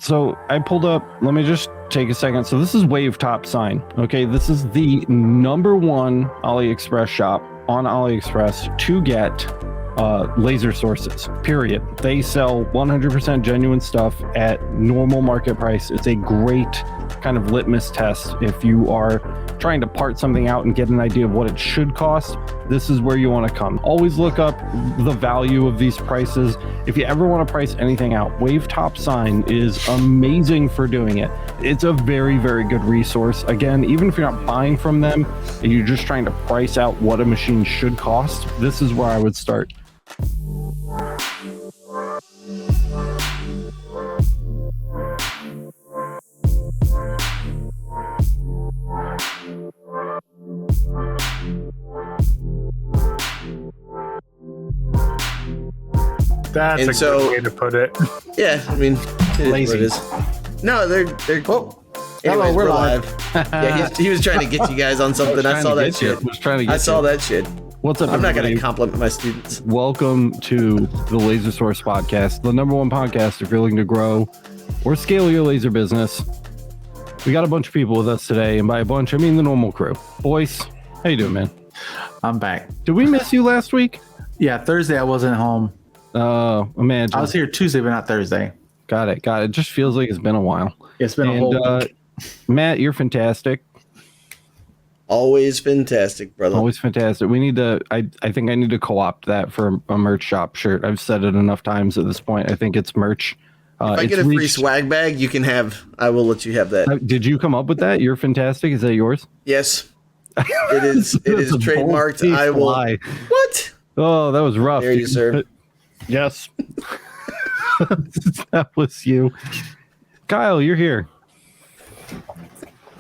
So I pulled up, let me just take a second. So this is Wave Top Sign. Okay, this is the #1 AliExpress shop on AliExpress to get laser sources, period. They sell 100% genuine stuff at normal market price. It's a great kind of litmus test if you are trying to part something out and get an idea of what it should cost. This is where you want to come. Always look up the value of these prices. If you ever want to price anything out, Wave Top Sign is amazing for doing it. It's a very, very good resource. Again, even if you're not buying from them and you're just trying to price out what a machine should cost, this is where I would start. That's a good way to put it. Yeah, I mean, Lazy. it is. No, they're. Oh, Anyways, hello, we're live. Yeah, he was trying to get you guys on something. I saw that shit. I saw that shit. What's up, I'm not going everybody? to compliment my students. Welcome to the Laser Source Podcast, the #1 podcast if you're looking to grow or scale your laser business. We got a bunch of people with us today, and by a bunch, I mean the normal crew. Boyce, how you doing, man? I'm back. Did we miss you last week? Yeah, Thursday I wasn't home. Imagine. I was here Tuesday, but not Thursday. Got it. It just feels like it's been a while. It's been a whole week. Matt, you're fantastic. Always fantastic, brother. Always fantastic. We need to, I think I need to co-opt that for a merch shop shirt. I've said it enough times at this point. I think it's merch. If I get a free swag bag, you can have, I will let you have that. Did you come up with that? You're fantastic. Is that yours? Yes. It is trademarked. I will. Lie. What? Oh, that was rough. There you, sir. Yes. That was you. Kyle, you're here.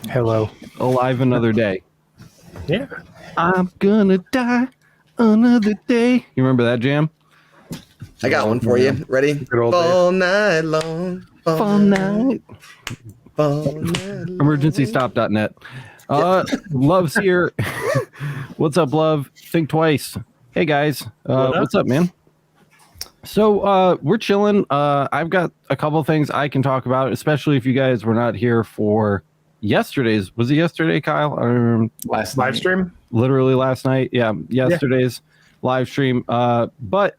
Hello. Alive another day. Yeah. I'm gonna die another day. You remember that jam? I got one for you. Ready? All night long. All night. All night long. Emergencystop.net. Love's here. What's up, Love? Think twice. Hey, guys. What's up, man? So we're chilling. I've got a couple things I can talk about, especially if you guys were not here for yesterday's. Was it yesterday, Kyle? I remember Last live stream? Literally last night. Yeah, yesterday's live stream. But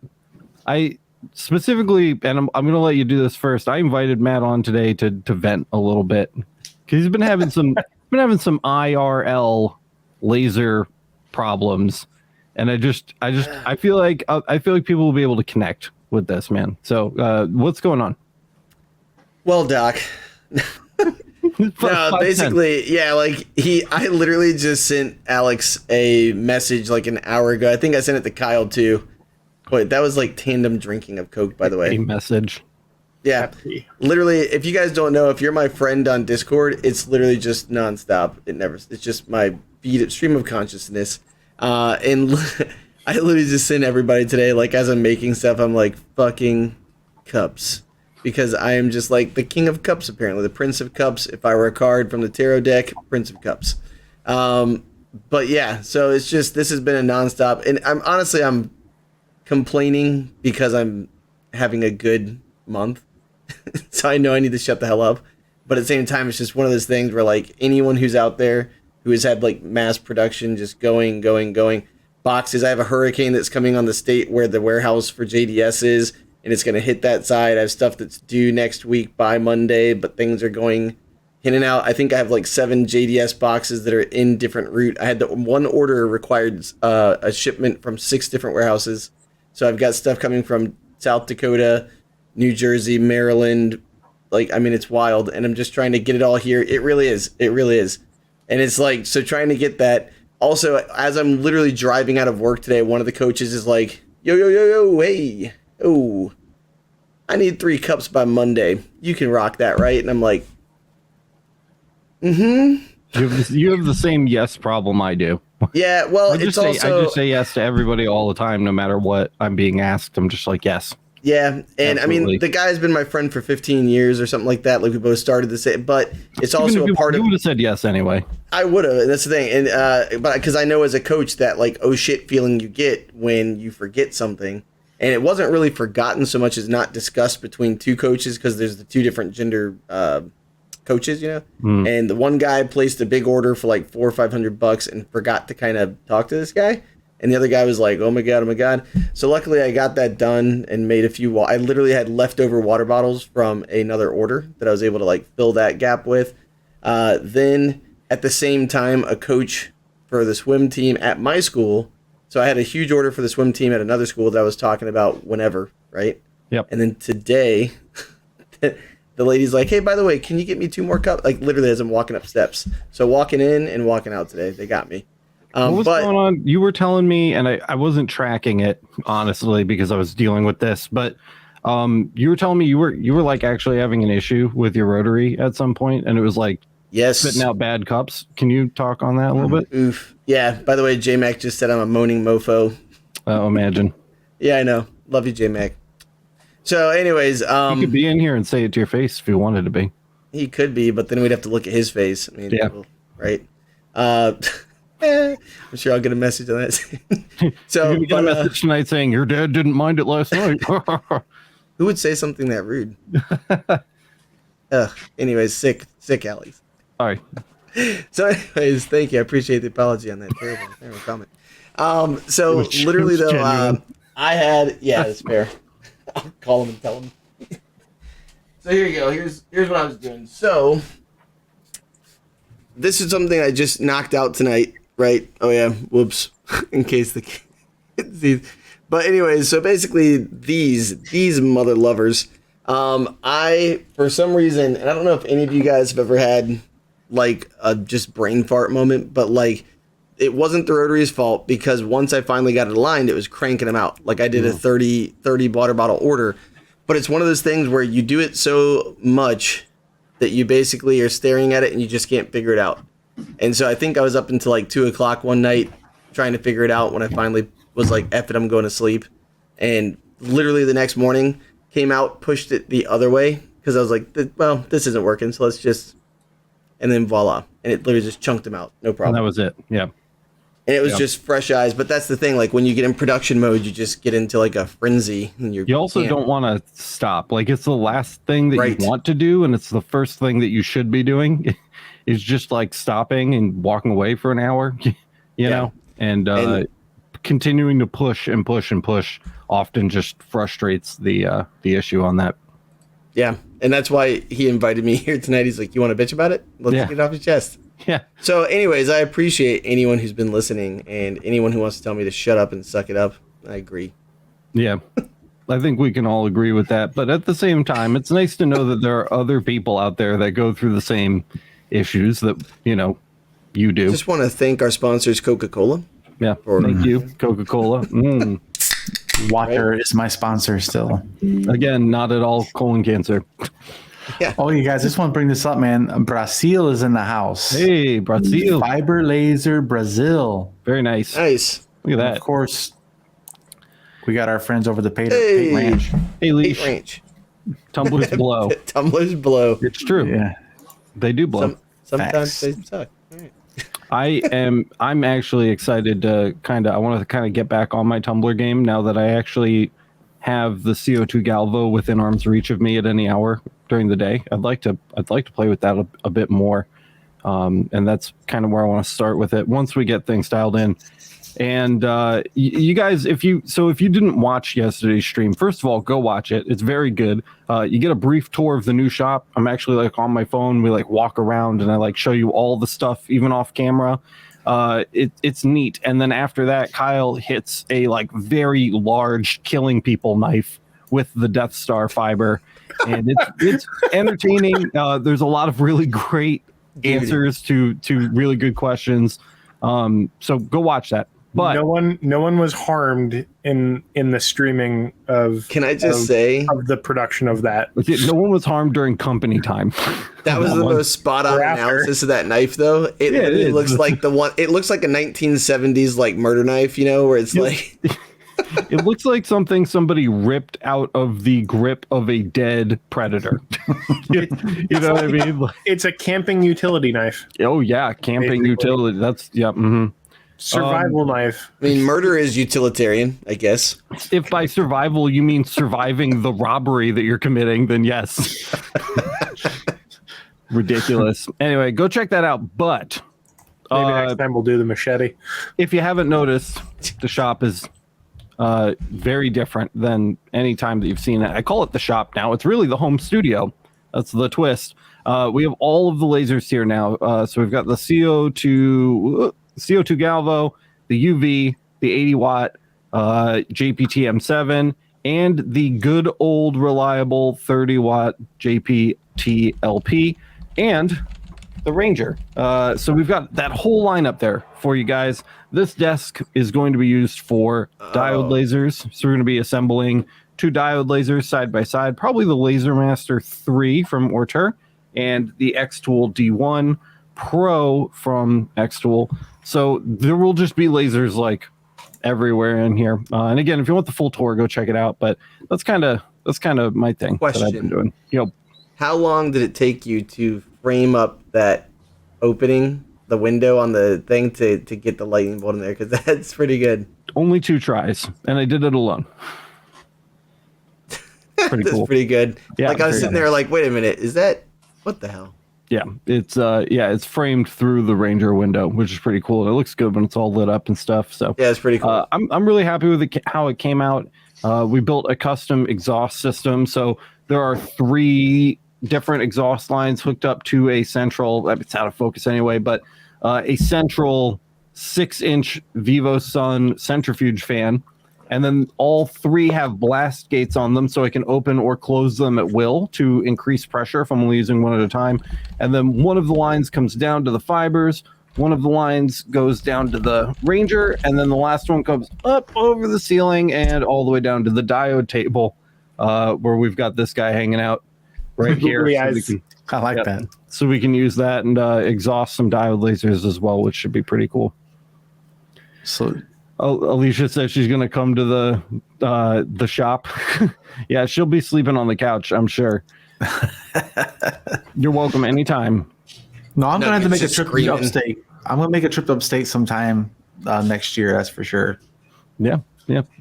I specifically, and I'm going to let you do this first. I invited Matt on today to vent a little bit because he's been having some IRL laser problems. And I feel like people will be able to connect with this, man. So what's going on? Well, Doc. No, basically, yeah, like I literally just sent Alex a message like an hour ago. I think I sent it to Kyle too. Wait, that was like tandem drinking of Coke, by the way. A message. Yeah. Literally, if you guys don't know, if you're my friend on Discord, it's literally just nonstop. It's just my stream of consciousness. And I literally just send everybody today, like as I'm making stuff, I'm like, fucking cups. Because I am just like the king of cups, apparently. The prince of cups. If I were a card from the tarot deck, prince of cups. But yeah, so it's just, this has been a nonstop. And I'm complaining because I'm having a good month. So I know I need to shut the hell up. But at the same time, it's just one of those things where like anyone who's out there who has had like mass production just going boxes. I have a hurricane that's coming on the state where the warehouse for JDS is, and it's going to hit that side. I have stuff that's due next week by Monday, but things are going in and out. I think I have like 7 JDS boxes that are in different route. I had one order required a shipment from 6 different warehouses. So I've got stuff coming from South Dakota, New Jersey, Maryland. Like, I mean, it's wild, and I'm just trying to get it all here. It really is. It really is. And it's like, so trying to get that. Also, as I'm literally driving out of work today, one of the coaches is like, yo, hey, oh, I need 3 cups by Monday. You can rock that, right? And I'm like, mm-hmm. You have the same yes problem I do. Yeah, well, I just say yes to everybody all the time, no matter what I'm being asked. I'm just like, yes. Yeah, and absolutely. I mean, the guy's been my friend for 15 years or something like that. Like, we both started the same, but it's also a part of... You would have said yes anyway. I would have, and that's the thing. And but because I know as a coach that, like, oh shit feeling you get when you forget something. And it wasn't really forgotten so much as not discussed between two coaches because there's the two different gender coaches, and the one guy placed a big order for like $400 or $500 and forgot to kind of talk to this guy. And the other guy was like, oh my God. So luckily I got that done and made a few. I literally had leftover water bottles from another order that I was able to like fill that gap with. Then at the same time, a coach for the swim team at my school. So I had a huge order for the swim team at another school that I was talking about whenever, right? Yep. And then today, the lady's like, hey, by the way, can you get me 2 more cups? Like literally as I'm walking up steps. So walking in and walking out today, they got me. What was going on? You were telling me, and I wasn't tracking it, honestly, because I was dealing with this, but you were telling me you were like actually having an issue with your rotary at some point, and it was like spitting out bad cups. Can you talk on that a little bit? Oof. Yeah. By the way, J-Mac just said I'm a moaning mofo. Oh, imagine. Yeah, I know. Love you, J-Mac. So anyways, he could be in here and say it to your face if he wanted to be. He could be, but then we'd have to look at his face. I mean, yeah. Right. I'm sure I'll get a message on that. So you're gonna get a message tonight saying your dad didn't mind it last night. Who would say something that rude? Anyways, sick Alex. Sorry. So anyways, thank you. I appreciate the apology on that terrible comment. So literally though, I had it's fair. I'll call him and tell him. So here you go. Here's what I was doing. So this is something I just knocked out tonight, right? Oh yeah, whoops. In case the kids see. But anyways, so basically these mother lovers, I for some reason, and I don't know if any of you guys have ever had like a just brain fart moment, but like it wasn't the rotary's fault because once I finally got it aligned, it was cranking them out. Like I did a 30 water bottle order, but it's one of those things where you do it so much that you basically are staring at it and you just can't figure it out. And so I think I was up until like 2:00 one night trying to figure it out when I finally was like, F it, I'm going to sleep. And literally the next morning came out, pushed it the other way because I was like, well, this isn't working. So let's just, and then voila. And it literally just chunked them out. No problem. And that was it. Yeah. And it was just fresh eyes. But that's the thing. Like when you get in production mode, you just get into like a frenzy. And you also don't want to stop. Like it's the last thing that you want to do. And it's the first thing that you should be doing is just like stopping and walking away for an hour, you know, and continuing to push and push and push often just frustrates the issue on that. Yeah. And that's why he invited me here tonight. He's like, you want to bitch about it? Let's get it off your chest. Yeah. So anyways, I appreciate anyone who's been listening and anyone who wants to tell me to shut up and suck it up. I agree. Yeah. I think we can all agree with that. But at the same time, it's nice to know that there are other people out there that go through the same issues that, you know, you do. Just want to thank our sponsors, Coca-Cola. Yeah. Thank you, Coca-Cola. Water is my sponsor still. Again, not at all colon cancer. Yeah. Oh, you guys, just want to bring this up, man. Brazil is in the house. Hey, Brazil. Fiber laser Brazil. Very nice. Nice. Look at that. Of course, we got our friends over the Pate Ranch. Hey, Leash. Ranch. Tumblers blow. Tumblers blow. It's true. Yeah. They do blow. Sometimes they suck. All right. I'm actually excited to I want to kind of get back on my tumbler game now that I actually have the CO2 Galvo within arm's reach of me at any hour during the day. I'd like to play with that a bit more. And that's kind of where I want to start with it once we get things dialed in. And you guys, if you didn't watch yesterday's stream, first of all, go watch it. It's very good. You get a brief tour of the new shop. I'm actually like on my phone. We like walk around and I like show you all the stuff, even off camera. It's neat. And then after that, Kyle hits a like very large killing people knife with the Death Star fiber, and it's entertaining. There's a lot of really great answers to really good questions. So go watch that. But no one was harmed in the streaming of. Can I just say of the production of that? No one was harmed during company time. That was the most spot on analysis of that knife, though. It literally looks like the one. It looks like a 1970s like murder knife, you know, where it's like. It looks like something somebody ripped out of the grip of a dead predator. you know what I mean? It's a camping utility knife. Oh yeah, camping utility. That's Survival knife. I mean, murder is utilitarian, I guess. If by survival you mean surviving the robbery that you're committing, then yes. Ridiculous. Anyway, go check that out. But Maybe next time we'll do the machete. if you haven't noticed, the shop is very different than any time that you've seen it. I call it the shop now. It's really the home studio. That's the twist. We have all of the lasers here now. So we've got the CO2 Galvo, the UV, the 80 watt JPT-M7, and the good old reliable 30 watt JPT-LP, and the Ranger. So we've got that whole lineup there for you guys. This desk is going to be used for diode lasers. So we're going to be assembling 2 diode lasers side by side, probably the Laser Master 3 from Orter and the X-Tool D1 Pro from X-Tool. So there will just be lasers like everywhere in here. And again, if you want the full tour, go check it out. But that's kind of my thing that I've been doing. How long did it take you to frame up that opening, the window on the thing, to get the lightning bolt in there? Because that's pretty good. Only 2 tries, and I did it alone. Pretty That's cool. pretty good. Yeah, like I was very sitting there like, wait a minute, is that, what the hell? Yeah, it's framed through the Ranger window, which is pretty cool. It looks good when it's all lit up and stuff. So Yeah, it's pretty cool. I'm really happy with how it came out. We built a custom exhaust system, so there are 3 different exhaust lines hooked up to a central. It's out of focus anyway, but a central 6-inch VivoSun centrifuge fan. And then all 3 have blast gates on them, so I can open or close them at will to increase pressure if I'm only using one at a time. And then one of the lines comes down to the fibers, one of the lines goes down to the Ranger, and then the last one comes up over the ceiling and all the way down to the diode table, where we've got this guy hanging out right here. I like that. So we can use that and exhaust some diode lasers as well, which should be pretty cool. So Alicia says she's going to come to the shop. Yeah, she'll be sleeping on the couch, I'm sure. You're welcome anytime. no, I'm gonna have to make a trip screaming. upstate. I'm gonna make a trip upstate sometime next year. That's for sure. Yeah.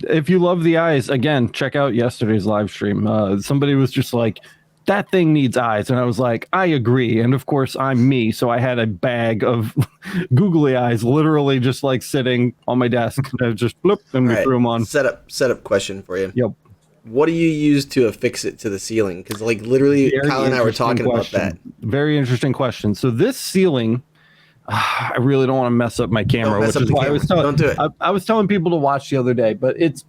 If you love the eyes, again, check out yesterday's live stream. Somebody was just like, that thing needs eyes. And I was like, I agree. And of course, I'm me. So I had a bag of googly eyes literally just like sitting on my desk. And I just bloop, and we threw them on. Setup question for you. Yep. What do you use to affix it to the ceiling? Because like literally, Very Kyle and I were interesting talking question. about that. Very interesting question. So this ceiling, I really don't want to mess up my camera, Don't mess which up is the why I camera. was telling. Don't do it. I was telling people to watch the other day, but it's.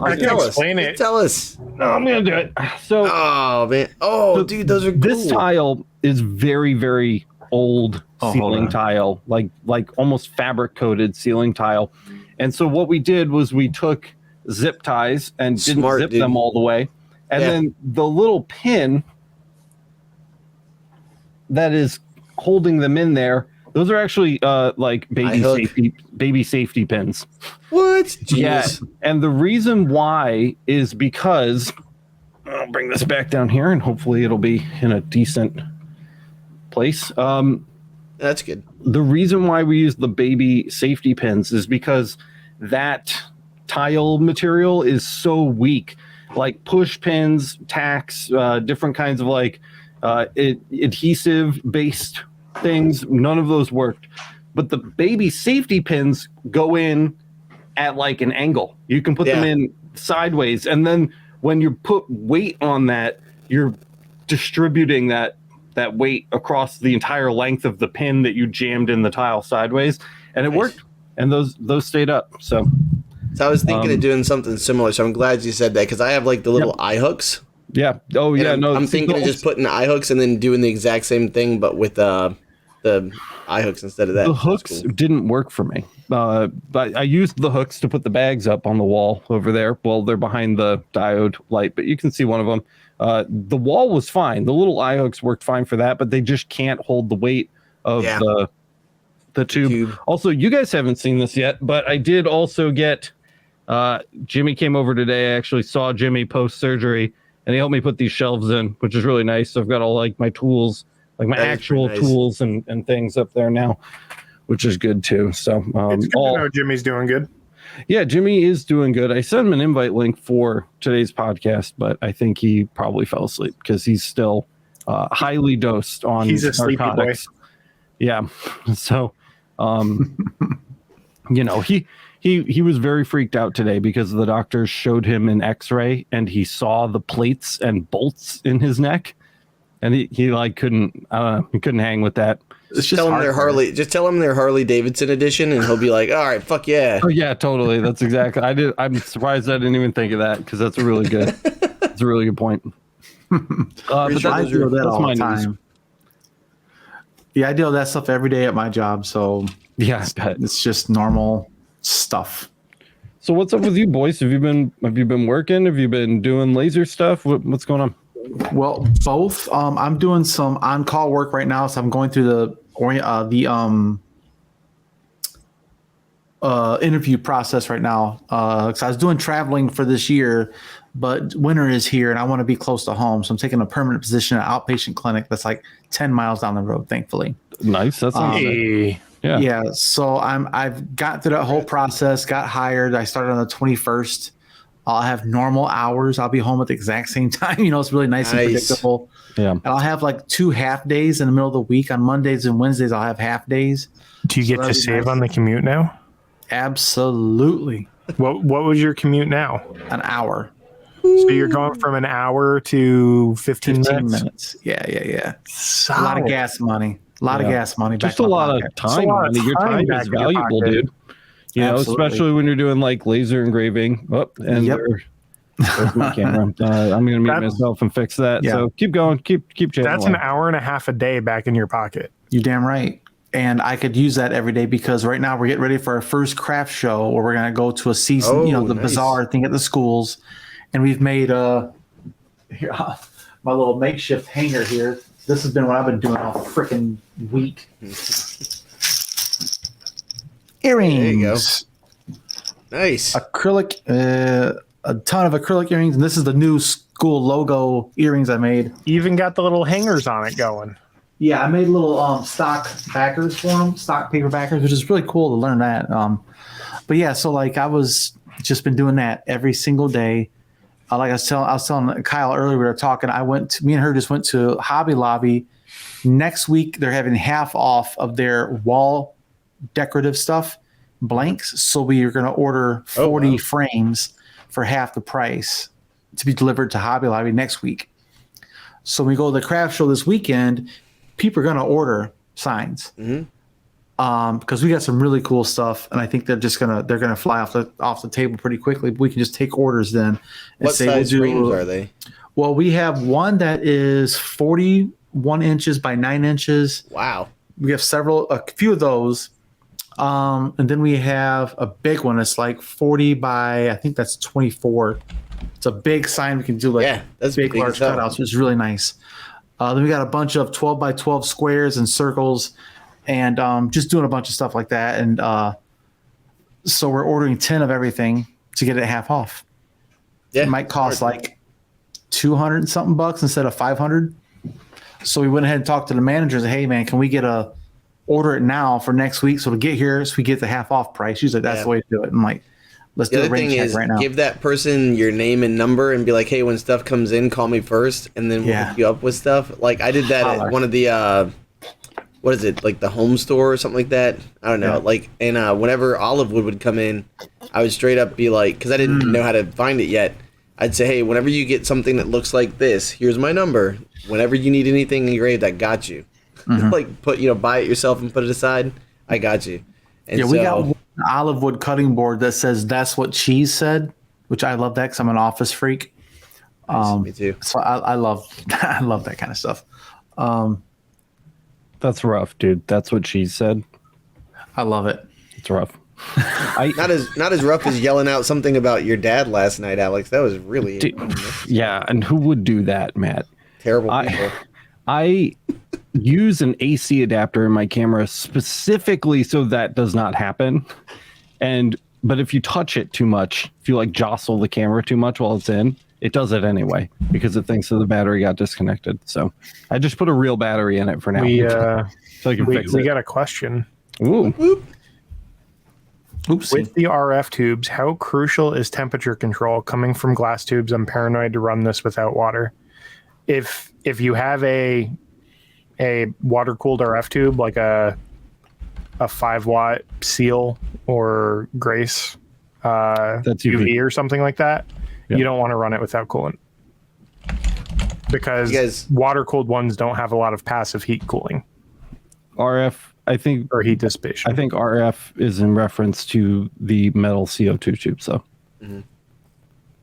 I can explain it. Tell us. No, I'm gonna do it. So. Oh man. Oh, dude, those are cool. This tile is very, very old ceiling tile, like almost fabric coated ceiling tile. And so what we did was we took zip ties and didn't Smart, zip dude. them all the way. And then the little pin that is holding them in there, those are actually like baby safety pins. What? Yeah. Jeez. And the reason why is because I'll bring this back down here and hopefully it'll be in a decent place. That's good. The reason why we use the baby safety pins is because that tile material is so weak. Like push pins, tacks, different kinds of like adhesive based things, none of those worked. But the baby safety pins go in at like an angle. You can put them in sideways, and then when you put weight on that, you're distributing that weight across the entire length of the pin that you jammed in the tile sideways, and it worked. And those stayed up. So I was thinking of doing something similar. So I'm glad you said that, because I have like the little eye hooks. Yeah. Oh yeah. I'm thinking of just putting eye hooks and then doing the exact same thing, but with the eye hooks instead of that. The hooks didn't work for me. But I used the hooks to put the bags up on the wall over there. Well, they're behind the diode light, but you can see one of them. The wall was fine. The little eye hooks worked fine for that, but they just can't hold the weight of the tube. Also, you guys haven't seen this yet, but I did also get Jimmy came over today. I actually saw Jimmy post surgery, and he helped me put these shelves in, which is really nice. So I've got all like my tools, like my actual tools and things up there now. which is good too. So It's good to know Jimmy's doing good. yeah, Jimmy is doing good. I sent him an invite link for today's podcast, but I think he probably fell asleep because he's still highly dosed on He's a sleepy boy. narcotics. Yeah. So, you know, he was very freaked out today because the doctors showed him an X-ray and he saw the plates and bolts in his neck, and he like couldn't hang with that. Just tell them they're Harley Davidson edition, and he'll be like, "All right, fuck yeah." Oh yeah, totally. That's exactly. I'm surprised I didn't even think of that because that's a really good. That's a really good point. But I deal with that all the news. time. Yeah, I deal with that stuff every day at my job. So Yeah, I bet. it's just normal stuff. So what's up with you boys? Have you been working? Have you been doing laser stuff? What's going on? Well, both. I'm doing some on-call work right now, so I'm going through the interview process right now. Because I was doing traveling for this year, but winter is here, and I want to be close to home, so I'm taking a permanent position at an outpatient clinic that's like 10 miles down the road. Thankfully, Nice. That's Hey. yeah. yeah. So I've got through that whole process. Got hired. I started on the 21st. I'll have normal hours. I'll be home at the exact same time. You know, it's really nice and predictable. Yeah. And I'll have like 2 half days in the middle of the week. On Mondays and Wednesdays, I'll have half days. Do you get to save on the commute now? Absolutely. What was your commute now? An hour. So you're going from an hour to 15 minutes. Yeah. Solid. A lot of gas money. A lot of gas money. Just back a in my lot pocket. of time. lot of Money. Your time time back is in your valuable, pocket. dude. You know, Absolutely. especially when you're doing like laser engraving. Oh, and Yep. there's my camera. I'm gonna mute myself and fix that. Yeah. So keep going. Keep chatting. That's away. an hour and a half a day back in your pocket. You're damn right. And I could use that every day because right now we're getting ready for our first craft show where we're going to go to a season, Oh, the nice. bazaar thing at the schools. And we've made here, my little makeshift hanger here. This has been what I've been doing all freaking week. Earrings. There you go. Nice. Acrylic, a ton of acrylic earrings. And this is the new school logo earrings I made. You even got the little hangers on it going. Yeah, I made little stock backers for them, stock paper backers, which is really cool to learn that. But yeah, so like I was just been doing that every single day. Like I was telling Kyle earlier, we were talking. Me and her just went to Hobby Lobby. Next week, they're having half off of their wall decorative stuff, blanks. So we are going to order 40 frames for half the price to be delivered to Hobby Lobby next week. So when we go to the craft show this weekend, people are going to order signs because we got some really cool stuff, and I think they're gonna fly off the table pretty quickly. We can just take orders then. And What size frames are they? Well, we have one that is 41 inches by 9 inches. Wow. We have a few of those, and then we have a big one. It's like 40 by I think that's 24. It's a big sign. We can do that's big big large stuff. cutouts. It's really nice. Then we got a bunch of 12 by 12 squares and circles, and just doing a bunch of stuff like that. And so we're ordering 10 of everything to get it half off. Yeah. It might cost like 200 and something bucks instead of 500. So we went ahead and talked to the manager and said, hey man, can we order it now for next week so it'll get here so we get the half off price? She's like, that's the way to do it. I'm like, let's The do a other rain thing check is right now. give that person your name and number and be like, hey, when stuff comes in, call me first, and then we'll hook you up with stuff. Like I did that Holler. at one of the what is it, like the home store or something like that? I don't know. Yeah. Like, and whenever Olivewood would come in, I would straight up be like, because I didn't know how to find it yet. I'd say, hey, whenever you get something that looks like this, here's my number. Whenever you need anything engraved, I got you. Like buy it yourself and put it aside. I got you. And Yeah, we got an olive wood cutting board that says that's what cheese said, which I love that because I'm an office freak. me too. So I love I love that kind of stuff. That's rough, dude. That's what she said. I love it. It's rough. Not as rough as yelling out something about your dad last night, Alex. That was really Yeah, and who would do that, Matt? terrible people. I use an AC adapter in my camera specifically so that does not happen. But if you touch it too much, if you like jostle the camera too much while it's in, it does it anyway because it thinks that the battery got disconnected. So I just put a real battery in it for now. We so I can fix we it. got a question. Ooh. Oopsie. With the RF tubes, how crucial is temperature control coming from glass tubes? I'm paranoid to run this without water. If you have a water cooled RF tube like a 5-watt Seal or Grace That's UV or something like that, Yeah. you don't want to run it without coolant because water cooled ones don't have a lot of passive heat cooling RF, I think, or heat dissipation. I think RF is in reference to the metal CO2 tubes, though,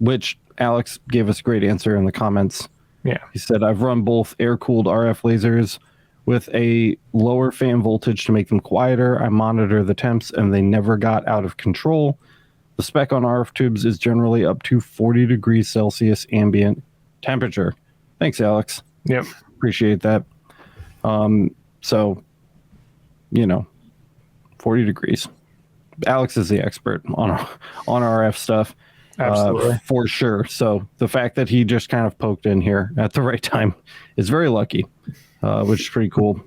which Alex gave us a great answer in the comments. Yeah. He said, I've run both air-cooled RF lasers with a lower fan voltage to make them quieter. I monitor the temps, and they never got out of control. The spec on RF tubes is generally up to 40 degrees Celsius ambient temperature. Thanks, Alex. Yep. Appreciate that. So, 40 degrees. Alex is the expert on RF stuff. Absolutely. For sure. So the fact that he just kind of poked in here at the right time is very lucky, which is pretty cool.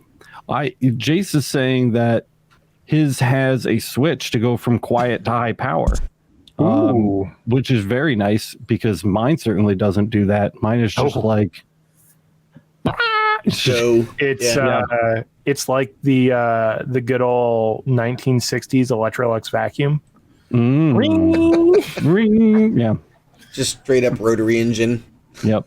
Jace is saying that his has a switch to go from quiet to high power, which is very nice because mine certainly doesn't do that. Mine is just like. So It's like the good old 1960s Electrolux vacuum. Ring. Yeah. just straight up rotary engine. Yep.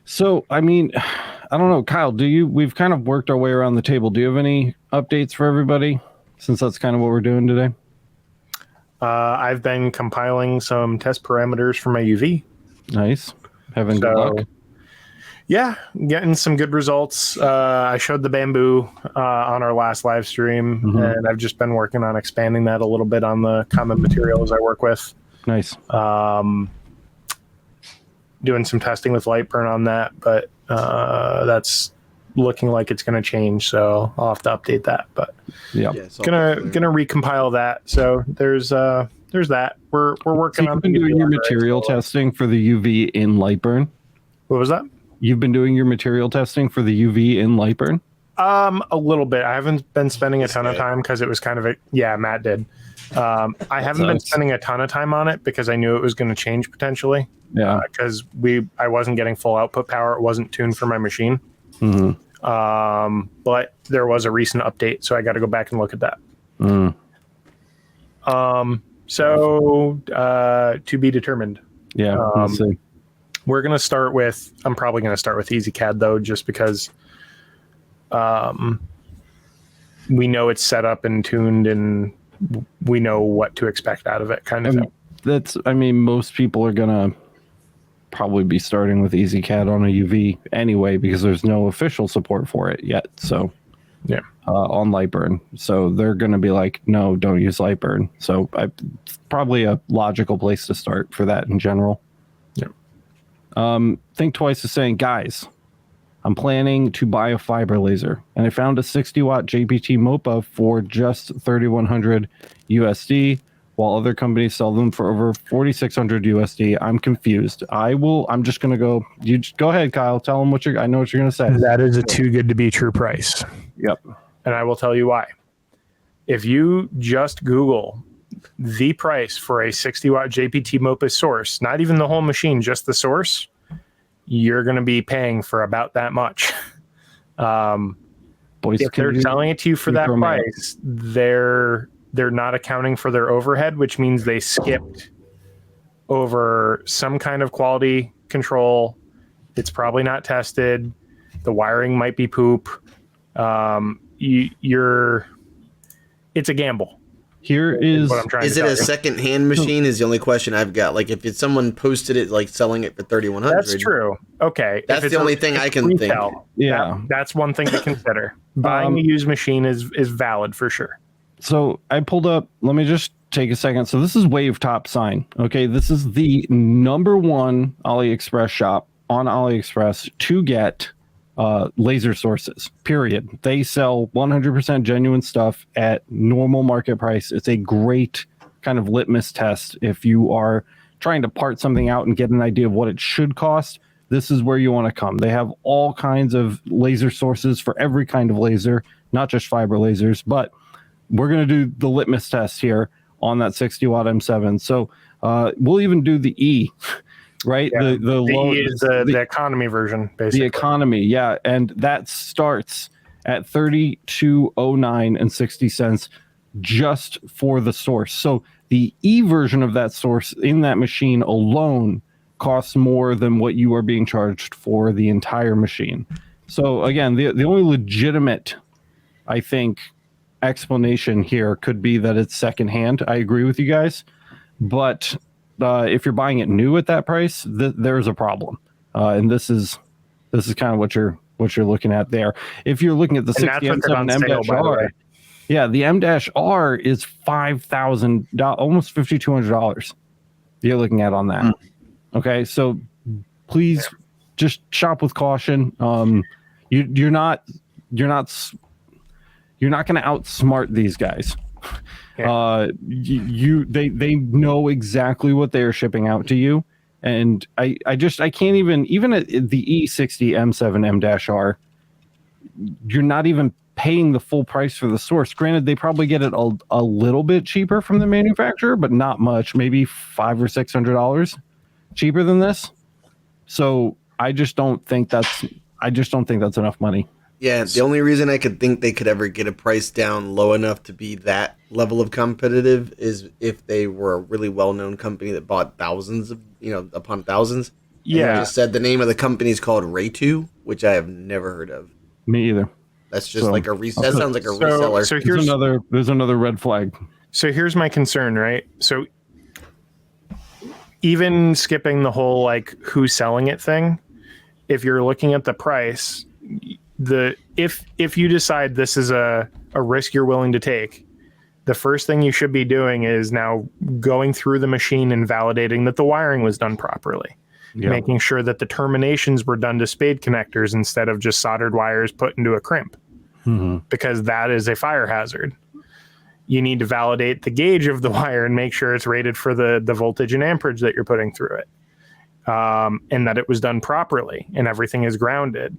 So, I mean, I don't know, Kyle, we've kind of worked our way around the table. Do you have any updates for everybody? Since that's kind of what we're doing today. I've been compiling some test parameters for my UV. Nice. Having good luck. Yeah, getting some good results. I showed the bamboo on our last live stream, and I've just been working on expanding that a little bit on the common materials I work with. Nice. Doing some testing with Lightburn on that, but that's looking like it's going to change, so I'll have to update that. But yeah, gonna recompile that. So there's that. We're working on. You've been doing your material testing for the UV in Lightburn. What was that? You've been doing your material testing for the UV in Lightburn? A little bit. I haven't been spending a ton of time because it was kind of Matt did. I haven't been spending a ton of time on it because I knew it was going to change potentially. Yeah. Because I wasn't getting full output power. It wasn't tuned for my machine. But there was a recent update, so I got to go back and look at that. So to be determined. Yeah. Let's see. We're going to start with, I'm probably going to start with EasyCAD though, just because we know it's set up and tuned and we know what to expect out of it kind of thing. Most people are going to probably be starting with EasyCAD on a UV anyway, because there's no official support for it yet. So on Lightburn. So they're going to be like, no, don't use Lightburn. So probably a logical place to start for that in general. Think Twice is saying, guys, I'm planning to buy a fiber laser, and I found a 60-watt JPT MOPA for just $3,100 USD, while other companies sell them for over $4,600 USD. I'm confused. I'm just going to go. You just go ahead, Kyle. Tell them I know what you're going to say. That is a too good to be true price. Yep. And I will tell you why. If you just Google the price for a 60-watt JPT MOPA source, not even the whole machine, just the source, you're going to be paying for about that much. If they're selling it to you for that price, they're not accounting for their overhead, which means they skipped over some kind of quality control. It's probably not tested. The wiring might be poop. It's a gamble. Here is what I'm trying to tell you. Is it a second-hand machine? Is the only question I've got. Like, if it's someone posted it, like selling it for $3,100. That's true. Okay, that's the only thing I can retail, think. Yeah, that's one thing to consider. Buying a used machine is valid for sure. So I pulled up. Let me just take a second. So this is Wave Top Sign. Okay, this is the #1 AliExpress shop on AliExpress to get laser sources, period. They sell 100% genuine stuff at normal market price. It's a great kind of litmus test if you are trying to part something out and get an idea of what it should cost this is where you want to come. They have all kinds of laser sources for every kind of laser, not just fiber lasers, but we're going to do the litmus test here on that 60 watt M7. So we'll even do the E, right? Yeah. The low E is the economy version, basically. The economy, yeah. And that starts at $32.09 just for the source. So the E version of that source in that machine alone costs more than what you are being charged for the entire machine. So again, the only legitimate, I think, explanation here could be that it's secondhand. I agree with you guys, but if you're buying it new at that price, there's a problem. And this is kind of what you're looking at there. If you're looking at the 60 M7 M-R, yeah, the M-R is $5,000, almost $5,200. You're looking at on that. Okay, so please just shop with caution. You're not going to outsmart these guys. Yeah. They know exactly what they are shipping out to you, and I can't even at the E60 M7 M-R, you're not even paying the full price for the source. Granted, they probably get it a little bit cheaper from the manufacturer, but not much, maybe $500 or $600 cheaper than this. So I just don't think that's enough money. Yeah, the only reason I could think they could ever get a price down low enough to be that level of competitive is if they were a really well-known company that bought thousands of, upon thousands. Yeah. And I just said the name of the company is called Ray2, which I have never heard of. Me either. That's just like a that sounds like a reseller. So there's another red flag. So here's my concern, right? So even skipping the whole like who's selling it thing, if you're looking at the price, if you decide this is a risk you're willing to take, the first thing you should be doing is now going through the machine and validating that the wiring was done properly. Yeah. Making sure that the terminations were done to spade connectors instead of just soldered wires put into a crimp, because that is a fire hazard. You need to validate the gauge of the wire and make sure it's rated for the voltage and amperage that you're putting through it, and that it was done properly and everything is grounded.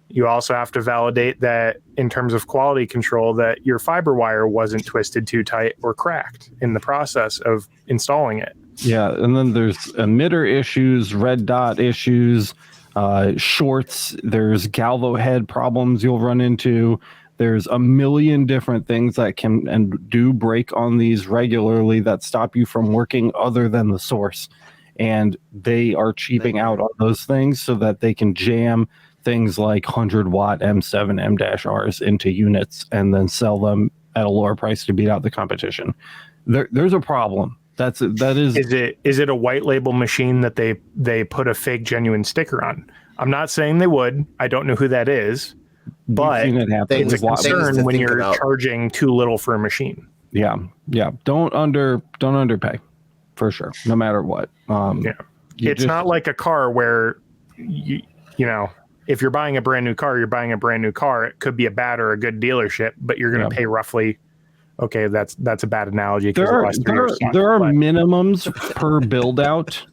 You also have to validate that in terms of quality control that your fiber wire wasn't twisted too tight or cracked in the process of installing it. Yeah, and then there's emitter issues, red dot issues, shorts, there's galvo head problems you'll run into. There's a million different things that can and do break on these regularly that stop you from working other than the source. And they are cheaping out on those things so that they can jam things like 100-watt M7 M-Rs into units and then sell them at a lower price to beat out the competition. There's a problem. Is it a white label machine that they put a fake genuine sticker on? I'm not saying they would. I don't know who that is, but it's a concern when you're charging too little for a machine. Yeah. Don't underpay, for sure, no matter what. It's not like a car where you know. If you're buying a brand new car, you're buying a brand new car. It could be a bad or a good dealership, but you're going to pay roughly. Okay, that's a bad analogy. There are minimums per build out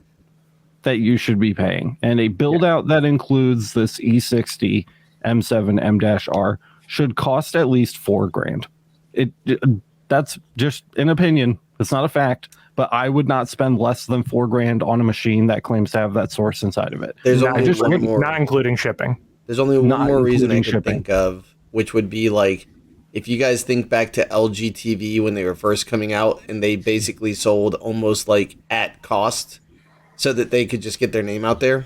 that you should be paying, and a build out that includes this E60 M7 M-R should cost at least $4,000. That's just an opinion. It's not a fact. But I would not spend less than $4,000 on a machine that claims to have that source inside of it. There's not including shipping. There's only one more reason I could think of, which would be like, if you guys think back to LG TV when they were first coming out, and they basically sold almost like at cost, so that they could just get their name out there.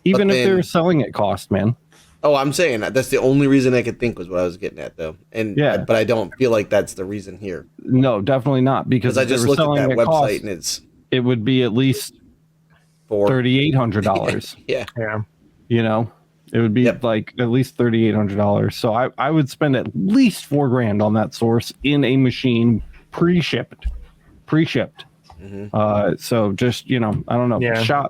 Even if they're selling at cost, man. Oh, I'm saying that's the only reason I could think was what I was getting at, though. But I don't feel like that's the reason here. No, definitely not, because I just looked at that website and it would be at least $3,800. Yeah. It would be like at least $3,800. So I would spend at least $4,000 on that source in a machine pre-shipped. So just, I don't know,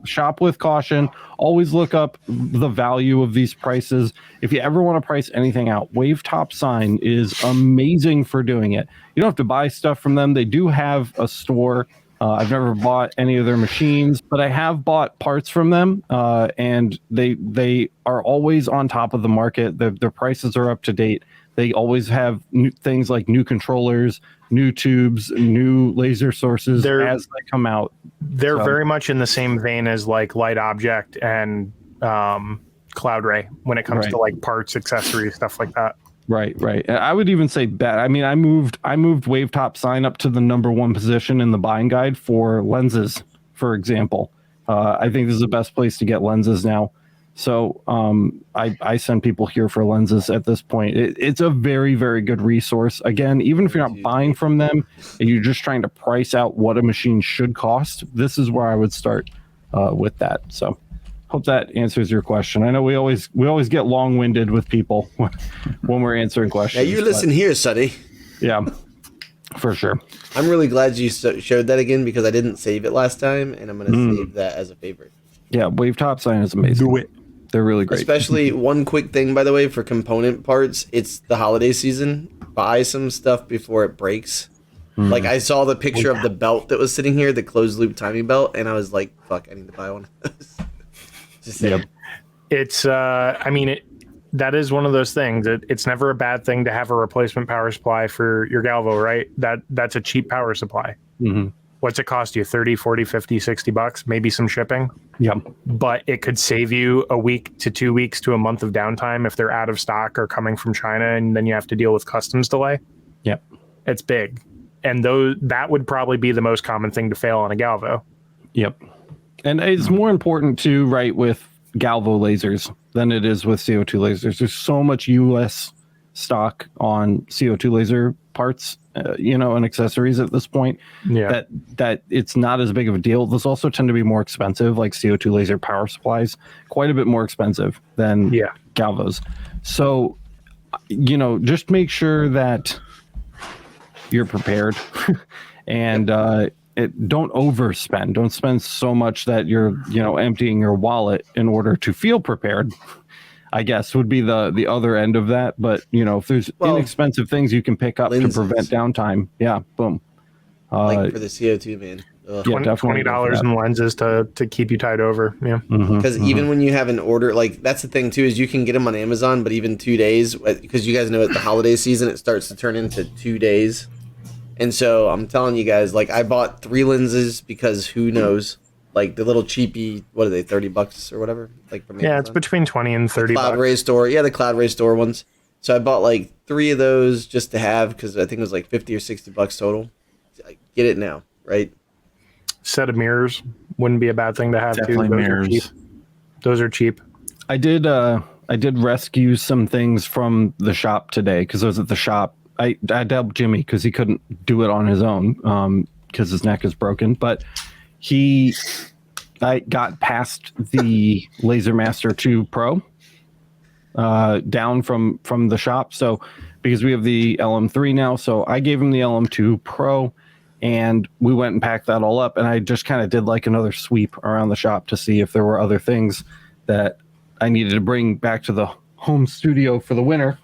shop with caution. Always look up the value of these prices. If you ever want to price anything out, Wave Top Sign is amazing for doing it. You don't have to buy stuff from them. They do have a store I've never bought any of their machines, but I have bought parts from them, and they are always on top of the market. Their prices are up to date. They always have new things like new controllers, new tubes, new laser sources as they come out. They're very much in the same vein as like Light Object and Cloud Ray when it comes to like parts, accessories, stuff like that. Right. I would even say bet. I mean, I moved Wavetop Sign up to the #1 position in the buying guide for lenses, for example. I think this is the best place to get lenses now. So I send people here for lenses at this point. It's a very, very good resource. Again, even if you're not buying from them and you're just trying to price out what a machine should cost, this is where I would start with that. So hope that answers your question. I know we always get long-winded with people when we're answering questions. Yeah, you listen here, Suddy. Yeah, for sure. I'm really glad you showed that again because I didn't save it last time, and I'm going to save that as a favorite. Yeah, Wavetop Sign is amazing. Do it. They're really great. Especially one quick thing, by the way, for component parts, it's the holiday season. Buy some stuff before it breaks. Like I saw the picture of the belt that was sitting here, the closed loop timing belt, and I was like, fuck, I need to buy one of those. Just saying. It's that is one of those things. It's never a bad thing to have a replacement power supply for your Galvo, right? That's a cheap power supply. Mm-hmm. What's it cost you? 30, 40, 50, 60 bucks, maybe some shipping. Yeah. But it could save you a week to 2 weeks to a month of downtime if they're out of stock or coming from China, and then you have to deal with customs delay. Yep. It's big. And that would probably be the most common thing to fail on a Galvo. Yep. And it's more important too, right, with Galvo lasers than it is with CO2 lasers. There's so much US stock on CO2 laser parts, and accessories at this point that it's not as big of a deal. Those also tend to be more expensive, like CO2 laser power supplies, quite a bit more expensive than Galvos. So, just make sure that you're prepared and don't overspend. Don't spend so much that you're, emptying your wallet in order to feel prepared, I guess would be the other end of that. But, if there's inexpensive things you can pick up to prevent downtime. Yeah. Boom. Like for the CO2, man. Yeah, definitely $20 in lenses to keep you tied over. Yeah. Because even when you have an order, like that's the thing too, is you can get them on Amazon, but even 2 days, because you guys know at the holiday season, it starts to turn into 2 days. And so I'm telling you guys, like I bought 3 lenses because who knows, like the little cheapy, what are they, $30 or whatever? Like from Amazon. It's between 20 and 30 Cloud Ray store. Yeah, the Cloud Ray store ones. So I bought like 3 of those just to have, because I think it was like $50 or $60 total. Get it now, right? Set of mirrors wouldn't be a bad thing to have. Definitely too. mirrors. Those are cheap. I did rescue some things from the shop today because I was at the shop. I helped Jimmy because he couldn't do it on his own because his neck is broken. But I got past the LaserMaster 2 Pro down from the shop. So because we have the LM3 now, so I gave him the LM2 Pro, and we went and packed that all up. And I just kind of did like another sweep around the shop to see if there were other things that I needed to bring back to the home studio for the winter.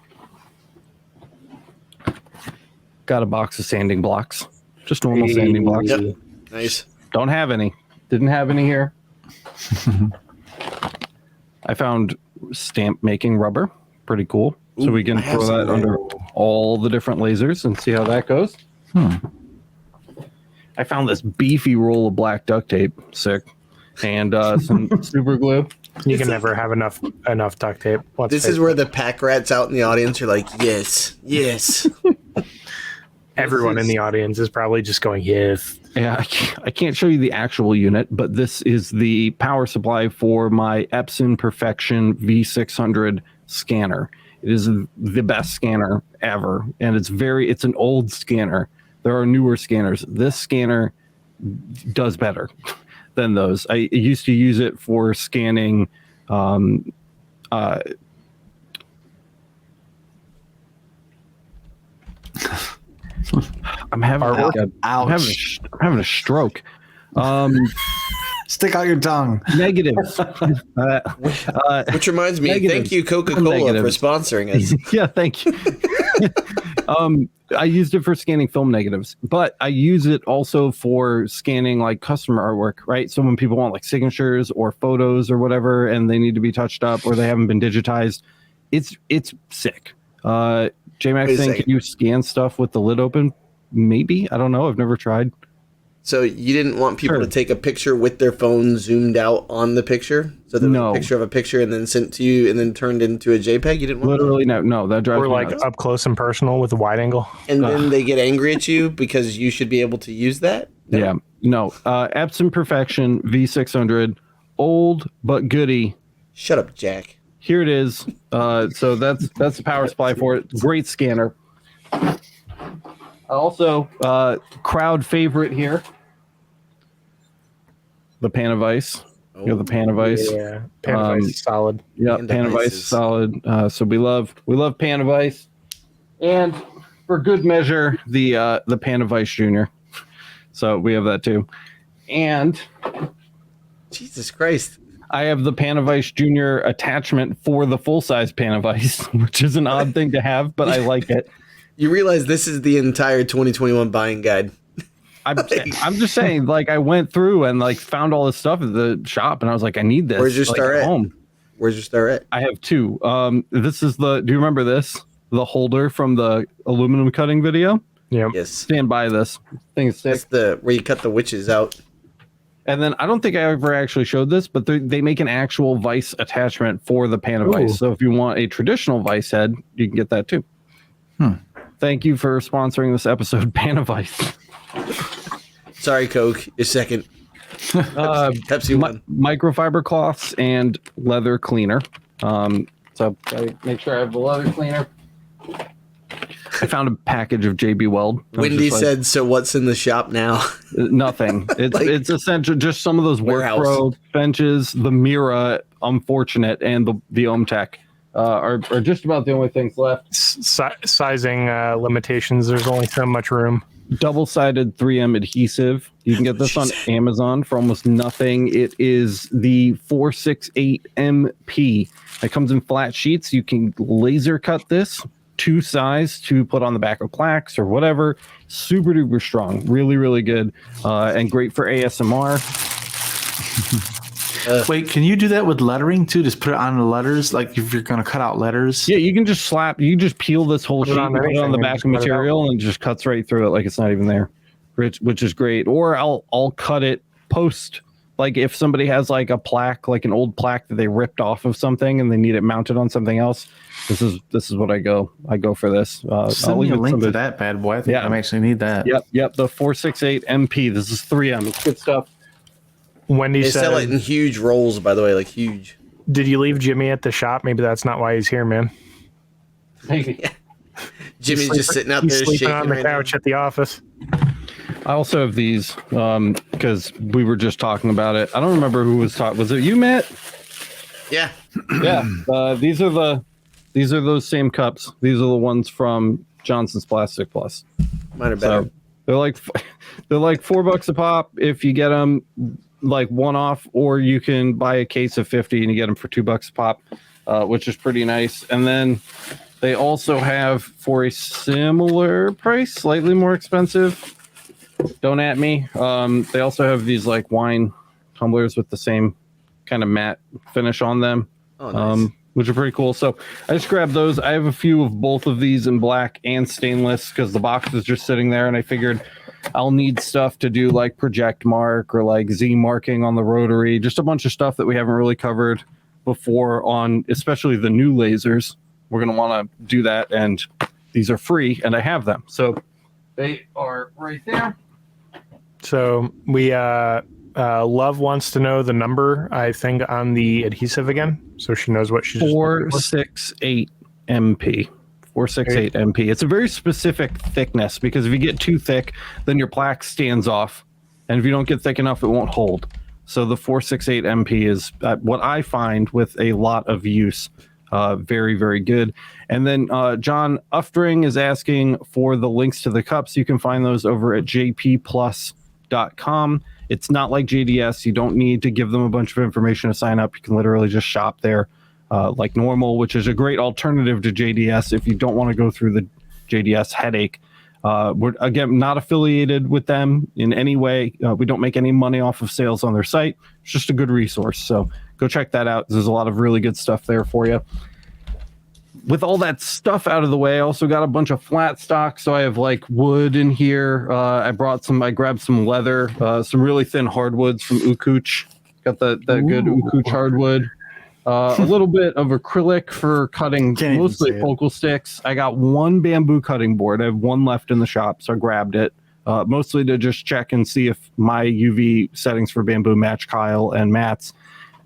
Got a box of sanding blocks, just normal sanding blocks. Yep. Nice. Don't have any. Didn't have any here. I found stamp making rubber. Pretty cool. So we can throw that under all the different lasers and see how that goes. I found this beefy roll of black duct tape. Sick. And some super glue. You can never have enough duct tape. This is where the pack rats out in the audience are like, yes. Everyone in the audience is probably just going, yes. Yeah, I can't show you the actual unit, but this is the power supply for my Epson Perfection V600 scanner. It is the best scanner ever, and it's an old scanner. There are newer scanners. This scanner does better than those. I used to use it for scanning I'm having a stroke. Stick out your tongue. Negative. Which reminds me, thank you, Coca-Cola, for sponsoring us. Yeah, thank you. I used it for scanning film negatives, but I use it also for scanning like customer artwork, right? So when people want like signatures or photos or whatever, and they need to be touched up or they haven't been digitized, it's sick. JMax saying, can you scan stuff with the lid open? Maybe. I don't know. I've never tried. So you didn't want people to take a picture with their phone zoomed out on the picture? So there was a picture of a picture and then sent to you and then turned into a JPEG? You didn't want Literally, no. That drives me like nuts. up close and personal with a wide angle. And then they get angry at you because you should be able to use that? No. Yeah. No. Epson Perfection V600. Old but goodie. Shut up, Jack. Here it is. So that's the power supply for it. Great scanner. Also, crowd favorite here. The Panavice. You know the Panavice. Yeah, Panavice is solid. Yeah, Panavice is solid. So we love Panavice. And for good measure, the Panavice Junior. So we have that too. And Jesus Christ. I have the Panavice Junior attachment for the full-size Panavice, which is an odd thing to have, but I like it. You realize this is the entire 2021 buying guide. I'm just saying, like, I went through and like found all this stuff at the shop, and I was like, I need this. Where's your like, star at? Home. Where's your star at? I have two. This is do you remember this? The holder from the aluminum cutting video? Yeah. Yes. Stand by this. Thing is sick. That's where you cut the witches out. And then I don't think I ever actually showed this, but they make an actual vise attachment for the Panavice. So if you want a traditional vise head, you can get that too. Thank you for sponsoring this episode, Panavice. Sorry, Coke. You're second. Pepsi one. Microfiber cloths and leather cleaner. So I make sure I have the leather cleaner. I found a package of JB Weld. Wendy said, "So what's in the shop now?" Nothing. It's it's essential. Just some of those warehouse benches, the Mira, unfortunate, and the OMTech are just about the only things left. Sizing limitations. There's only so much room. Double-sided 3M adhesive. You can get this on Amazon for almost nothing. It is the 468 MP. It comes in flat sheets. You can laser cut this to size to put on the back of plaques or whatever. Super duper strong. Really, really good. And great for ASMR. Wait, can you do that with lettering too? Just put it on the letters, like if you're going to cut out letters? Yeah, you can just peel this whole sheet, put it on the back of material, and it just cuts right through it like it's not even there, which is great. Or I'll cut it post. Like if somebody has like a plaque, like an old plaque that they ripped off of something and they need it mounted on something else, this is what I go for this. Send me a link to that bad boy. I think I actually need that. Yep. The 468 MP. This is 3M. It's good stuff. Wendy They said, sell it in huge rolls, by the way, like huge. Did you leave Jimmy at the shop? Maybe that's not why he's here, man. Maybe. Jimmy's just sitting out there sleeping shaking on the couch at the office. I also have these because we were just talking about it. I don't remember who was talking. Was it you, Matt? Yeah. Yeah. These are those same cups. These are the ones from Johnson's Plastic Plus. Mine are better. So they're like $4 a pop if you get them like one off, or you can buy a case of 50 and you get them for $2 a pop, which is pretty nice. And then they also have, for a similar price, slightly more expensive. Don't at me. They also have these like wine tumblers with the same kind of matte finish on them, which are pretty cool. So I just grabbed those. I have a few of both of these in black and stainless because the box is just sitting there, and I figured I'll need stuff to do like project mark or like Z marking on the rotary, just a bunch of stuff that we haven't really covered before on, especially the new lasers. We're going to want to do that, and these are free, and I have them. So they are right there. So we Love wants to know the number, I think, on the adhesive again, so she knows what she's 468 MP. 468 MP. It's a very specific thickness, because if you get too thick, then your plaque stands off, and if you don't get thick enough, it won't hold. So the 468 MP is what I find with a lot of use. Very, very good. And then John Uftring is asking for the links to the cups. You can find those over at jpplus.com. It's not like JDS. You don't need to give them a bunch of information to sign up. You can literally just shop there like normal, which is a great alternative to JDS if you don't want to go through JDS headache. We're again not affiliated with them in any way. We don't make any money off of sales on their site. It's just a good resource. So go check that out. There's a lot of really good stuff there for you. With all that stuff out of the way, I also got a bunch of flat stock. So I have like wood in here. I grabbed some leather, some really thin hardwoods from Ukuch. Got that good Ukuch hardwood. A little bit of acrylic for cutting mostly focal sticks. I got one bamboo cutting board. I have one left in the shop, so I grabbed it. Mostly to just check and see if my UV settings for bamboo match Kyle and Matt's.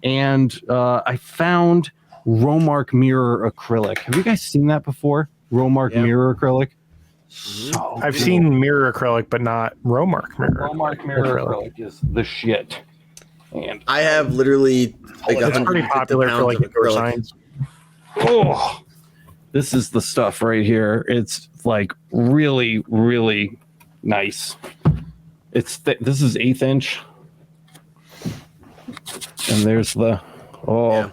And I found Romark mirror acrylic. Have you guys seen that before? Romark mirror acrylic? So I've seen mirror acrylic, but not Romark mirror. Romark mirror acrylic is the shit. And I have literally like it's pretty 150 popular for pounds like of indoor acrylic. signs. oh, this is the stuff right here. It's like really, really nice. It's this is 1/8 inch, and there's the Yeah.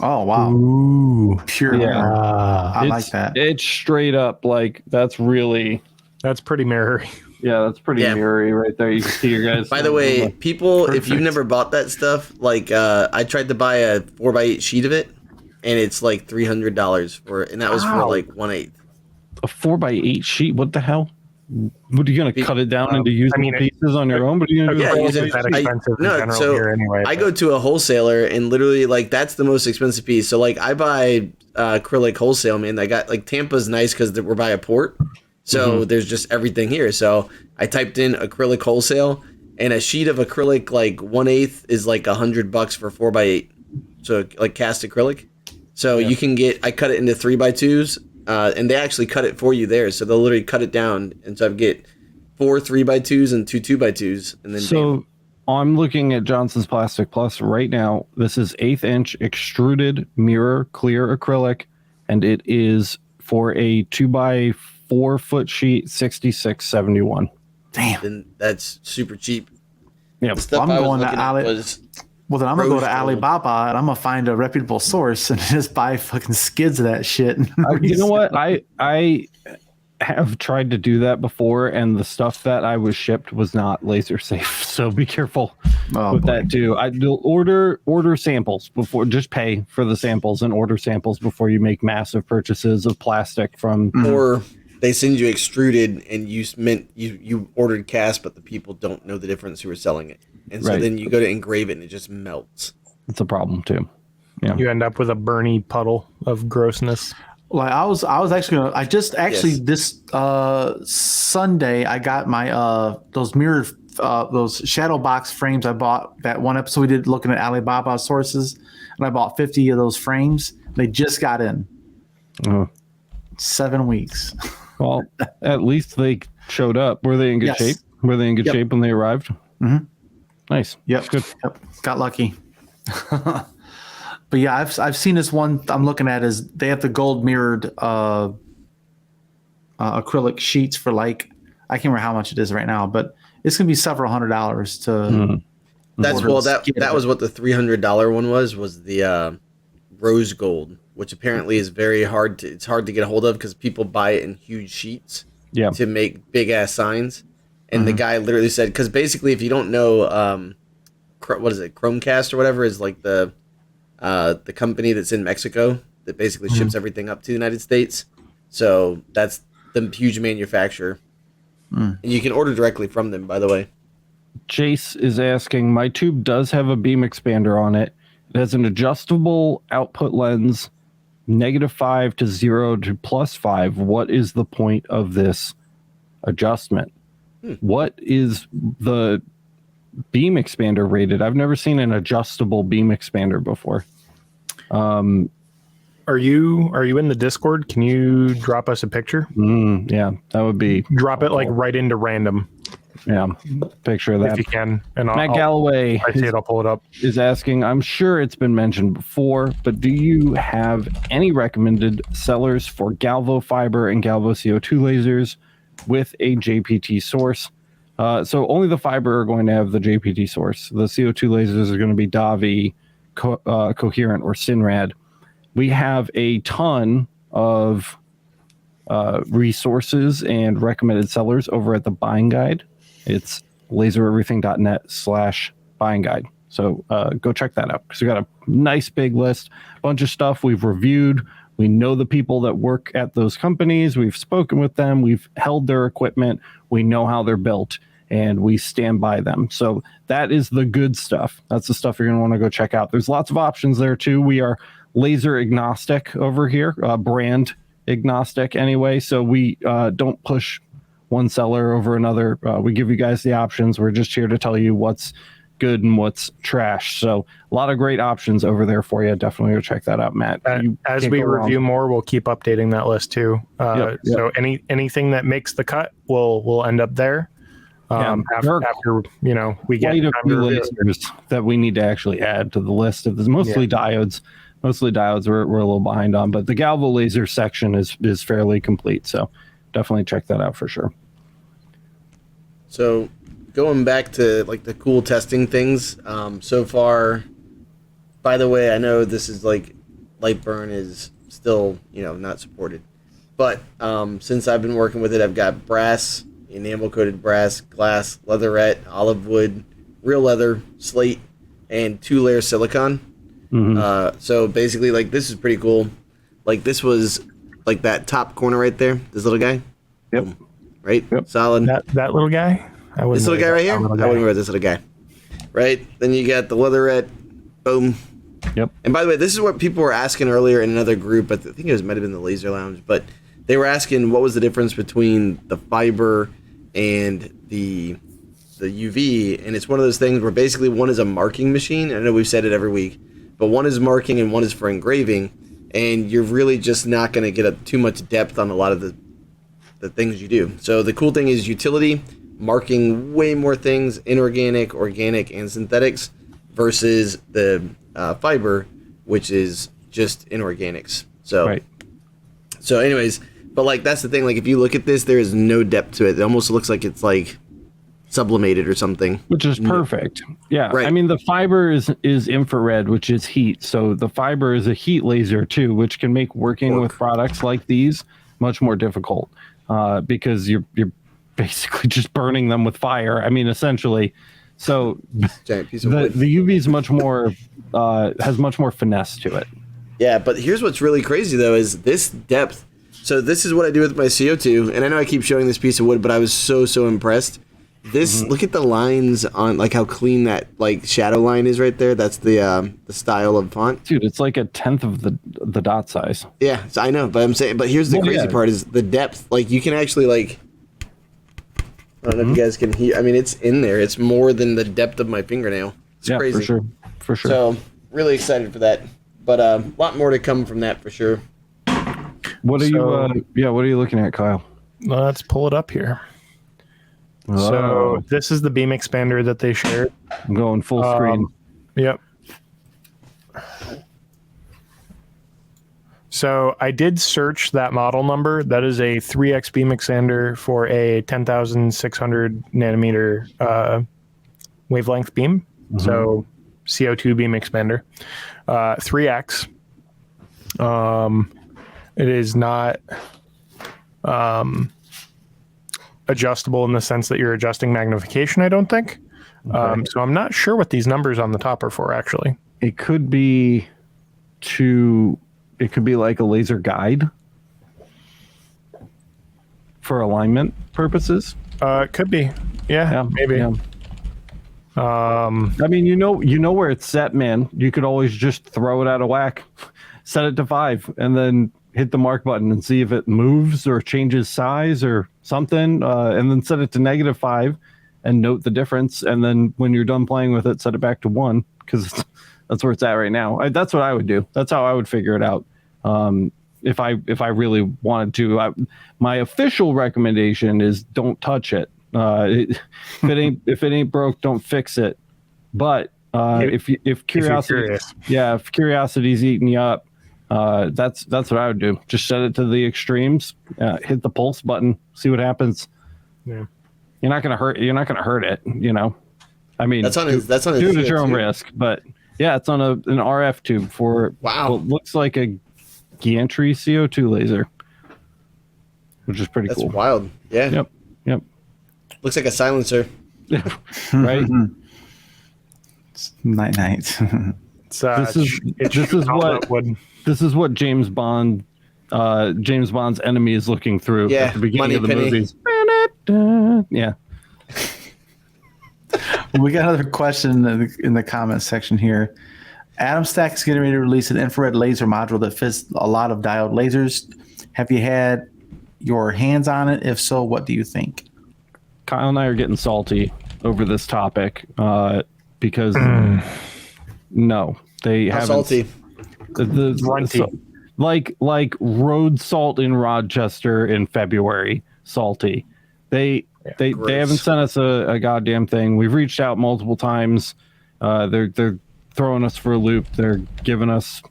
Oh wow. Ooh, Pure. Yeah. I like that. It's straight up like that's really that's pretty mirror. that's pretty Yeah. mirrory right there. You can see your guys. By the way, people, if you've Perfect. never bought that stuff, like I tried to buy a 4x8 sheet of it, and it's like $300 for it, and that was for Wow. like 1/8. a 4x8 sheet. What the hell? What are you gonna cut it down into usable mean, pieces on your own? But are you gonna do Yeah, a use it. It's that 4x8 sheet? expensive in no, general so here anyway. I go to a wholesaler, and literally like that's the most expensive piece. So like I buy acrylic wholesale, man. I got like Tampa's nice because we're by a port, so there's just everything here. So I typed in acrylic wholesale, and a sheet of acrylic like 1/8 is like $100 for 4x8. So like cast acrylic. So you can get. I cut it into 3x2s, and they actually cut it for you there. So they'll literally cut it down, and so I get 4 3x2s and 2 2x2s, and then So I'm looking at Johnson's Plastic Plus right now. This is 1/8 inch extruded mirror clear acrylic, and it is for a 2x4 foot sheet, $66.71. Damn. then that's super cheap. Yeah, The stuff I'm I was going to looking at Ali- was Well, then I'm gonna go Rose to gold. Alibaba and I'm gonna find a reputable source and just buy fucking skids of that shit. you know what? I have tried to do that before, and the stuff that I was shipped was not laser safe. So be careful Oh, with boy. that too. I do order samples before. Just pay for the samples and order samples before you make massive purchases of plastic from. or they send you extruded and you ordered cast, but the people don't know the difference who are selling it, and so Right. then you go to engrave it and it just melts. It's a problem too. You end up with a Bernie puddle of grossness. Like I was actually gonna, I just actually Yes. this Sunday I got my those mirrored those shadow box frames I bought that one episode we did looking at Alibaba sources, and I bought 50 of those frames. They just got in Oh. 7 weeks. Well, at least they showed up. Were they in good Yes. shape? Were they in good Yep. shape when they arrived? Mhm. Nice. Yep. Good. Yep. Got lucky. But yeah, I've seen this one I'm looking at is they have the gold mirrored acrylic sheets for like I can't remember how much it is right now, but it's gonna be several $100s to That's order well the that skid that of was it. what the $300 one was the rose gold, which apparently is very hard to get a hold of because people buy it in huge sheets Yeah. to make big ass signs. And the guy literally said, because basically, if you don't know, what is it, Chromecast or whatever is like the company that's in Mexico that basically ships everything up to the United States. So that's the huge manufacturer, and you can order directly from them. By the way, Jace is asking, my tube does have a beam expander on it. It has an adjustable output lens, -5 to 0 to +5. What is the point of this adjustment? What is the beam expander rated? I've never seen an adjustable beam expander before. Are you in the Discord? Can you drop us a picture? Yeah, that would be, Drop it like right into random yeah, picture of if that. you can, and Matt I'll Galloway I see it. I'll pull it up. is asking, I'm sure it's been mentioned before, but do you have any recommended sellers for Galvo fiber and Galvo CO2 lasers with a JPT source? So only the fiber are going to have the JPT source. The CO2 lasers are going to be Davi, Coherent, or Sinrad. We have a ton of resources and recommended sellers over at the buying guide. It's lasereverything.net/buying guide. So go check that out because we got a nice big list, bunch of stuff we've reviewed. We know the people that work at those companies. We've spoken with them. We've held their equipment. We know how they're built, and we stand by them. So that is the good stuff. That's the stuff you're going to want to go check out. There's lots of options there too. We are laser agnostic over here, brand agnostic anyway. So we don't push one seller over another. We give you guys the options. We're just here to tell you what's good and what's trash. So a lot of great options over there for you. Definitely go check that out, Matt. As we review more, we'll keep updating that list too. So anything that makes the cut will end up there. After we get quite a few lasers that we need to actually add to the list. Of mostly diodes. Mostly diodes we're a little behind on, but the Galvo laser section is fairly complete. So definitely check that out for sure. So going back to like the cool testing things, so far, by the way, I know this is like light burn is still, not supported, but since I've been working with it, I've got brass, enamel coated brass, glass, leatherette, olive wood, real leather, slate, and 2-layer silicone. So basically, like, this is pretty cool. Like, this was like that top corner right there, this little guy. Yep. Boom. Right? Yep. Solid. That little guy? This little guy right here? I wouldn't wear this little guy. Right? Then you got the leatherette. Boom. Yep. And by the way, this is what people were asking earlier in another group. I think it might have been the Laser Lounge, but they were asking what was the difference between the fiber and the UV. And it's one of those things where basically one is a marking machine. I know we've said it every week, but one is marking and one is for engraving. And you're really just not going to get too much depth on a lot of the things you do. So the cool thing is utility, marking way more things, inorganic, organic, and synthetics, versus the fiber, which is just inorganics. So, right. So anyways, but like that's the thing. Like if you look at this, there is no depth to it. It almost looks like it's like sublimated or something. Which is perfect. Yeah. Right. I mean, the fiber is infrared, which is heat. So the fiber is a heat laser too, which can make working with products like these much more difficult because you're basically just burning them with fire. I mean, essentially. So giant piece of the wood. UV is much more has much more finesse to it. Yeah, but here's what's really crazy though is this depth. So this is what I do with my CO2, and I know I keep showing this piece of wood, but I was so impressed. This look at the lines on like how clean that like shadow line is right there. That's the style of font. Dude, it's like 1/10 of the dot size. Yeah, so I know, but I'm saying, but here's the crazy part is the depth. Like you can actually like, I don't know if you guys can hear. I mean, it's in there. It's more than the depth of my fingernail. It's crazy. For sure. So really excited for that, but a lot more to come from that for sure. What are what are you looking at, Kyle? Let's pull it up here. Oh. So this is the beam expander that they shared. I'm going full screen. Yep. So I did search that model number. That is a 3x beam expander for a 10,600 nanometer wavelength beam. So CO2 beam expander, 3x. It is not adjustable in the sense that you're adjusting magnification, I don't think. Okay. So I'm not sure what these numbers on the top are for, actually. It could be like a laser guide for alignment purposes. It could be. Yeah, maybe. Yeah. I mean, you know where it's set, man. You could always just throw it out of whack, set it to 5, and then hit the mark button and see if it moves or changes size or something, and then set it to -5 and note the difference. And then when you're done playing with it, set it back to 1 because that's where it's at right now. That's what I would do. That's how I would figure it out. If I really wanted to. My official recommendation is don't touch it. If it ain't broke, don't fix it. But if curiosity's eating you up, that's what I would do. Just set it to the extremes, hit the pulse button, see what happens. Yeah. You're not gonna hurt it, I mean, That's on his do it at your own risk, but yeah, it's on an RF tube for Wow. what looks like a gantry CO2 laser. which is pretty That's cool. wild. Yeah. Yep. Looks like a silencer. Right. Night night. It's, This is- it's this is all what- that wood. This is what James Bond's enemy is looking through Yeah, at the beginning of the Moneypenny. movies. Yeah. We got another question in the comments section here. Adam Stack is getting ready to release an infrared laser module that fits a lot of diode lasers. Have you had your hands on it? If so, what do you think? Kyle and I are getting salty over this topic because no, they How haven't. salty. Runty. Like road salt in Rochester in February, salty. They gross. haven't sent us a goddamn thing. We've reached out multiple times. They're throwing us for a loop. They're giving us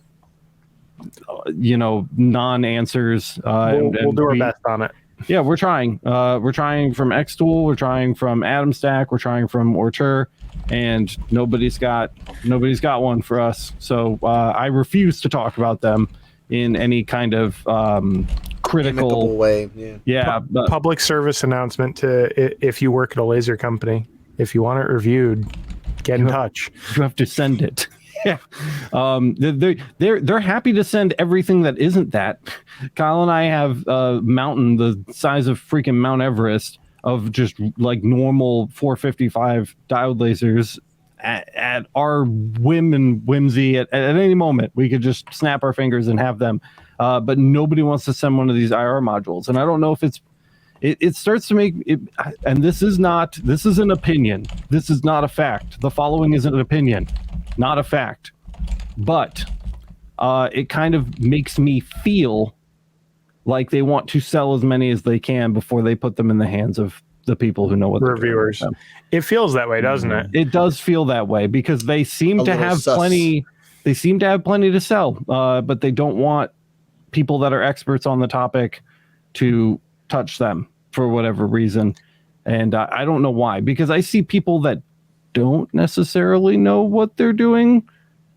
non-answers. We'll do our best on it. Yeah, we're trying. We're trying from Xtool. We're trying from Adam Stack. We're trying from Orture, and nobody's got one for us. So I refuse to talk about them in any kind of critical Amicable way. Yeah. Yeah, but Public service announcement to if you work at a laser company, if you want it reviewed, get in touch. you have to send it. Yeah, they're happy to send everything that isn't that. Kyle and I have a mountain the size of freaking Mount Everest of just like normal 455 diode lasers at our whim and whimsy. At any moment, we could just snap our fingers and have them. But nobody wants to send one of these IR modules, and I don't know if it starts to make it. And this is an opinion. This is not a fact. The following isn't an opinion. Not a fact, but it kind of makes me feel like they want to sell as many as they can before they put them in the hands of the people who know what they're doing. Reviewers. It feels that way, doesn't it? It does feel that way because they seem A to little have sus. plenty. They seem to have plenty to sell, but they don't want people that are experts on the topic to touch them for whatever reason. And I don't know why, because I see people that don't necessarily know what they're doing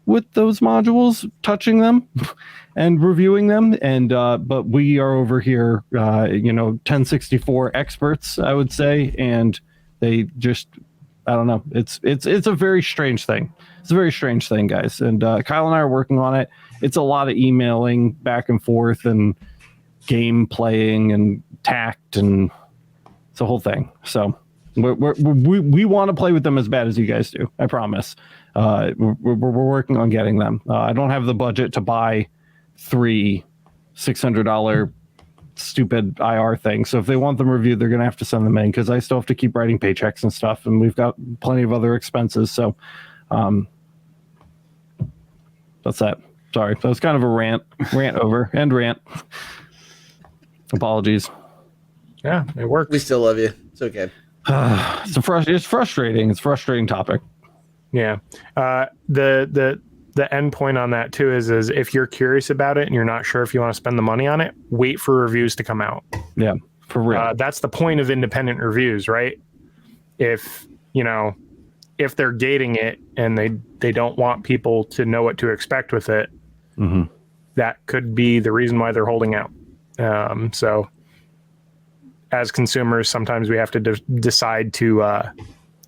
with those modules, touching them and reviewing them. And but we are over here, 1064 experts, I would say, and they just, I don't know. It's a very strange thing. It's a very strange thing, guys. And Kyle and I are working on it. It's a lot of emailing back and forth and game playing and tact, and it's a whole thing. So we want to play with them as bad as you guys do. I promise. We're working on getting them. I don't have the budget to buy 3 $600 stupid IR things. So if they want them reviewed, they're going to have to send them in because I still have to keep writing paychecks and stuff, and we've got plenty of other expenses. So that's that. Sorry, that was kind of a rant over and rant. Apologies. Yeah, it works. We still love you. It's okay. It's frustrating. It's a frustrating topic. Yeah. The end point on that too is if you're curious about it and you're not sure if you want to spend the money on it, wait for reviews to come out. Yeah, for real. That's the point of independent reviews, right? If they're gating it and they don't want people to know what to expect with it, that could be the reason why they're holding out. So as consumers, sometimes we have to decide to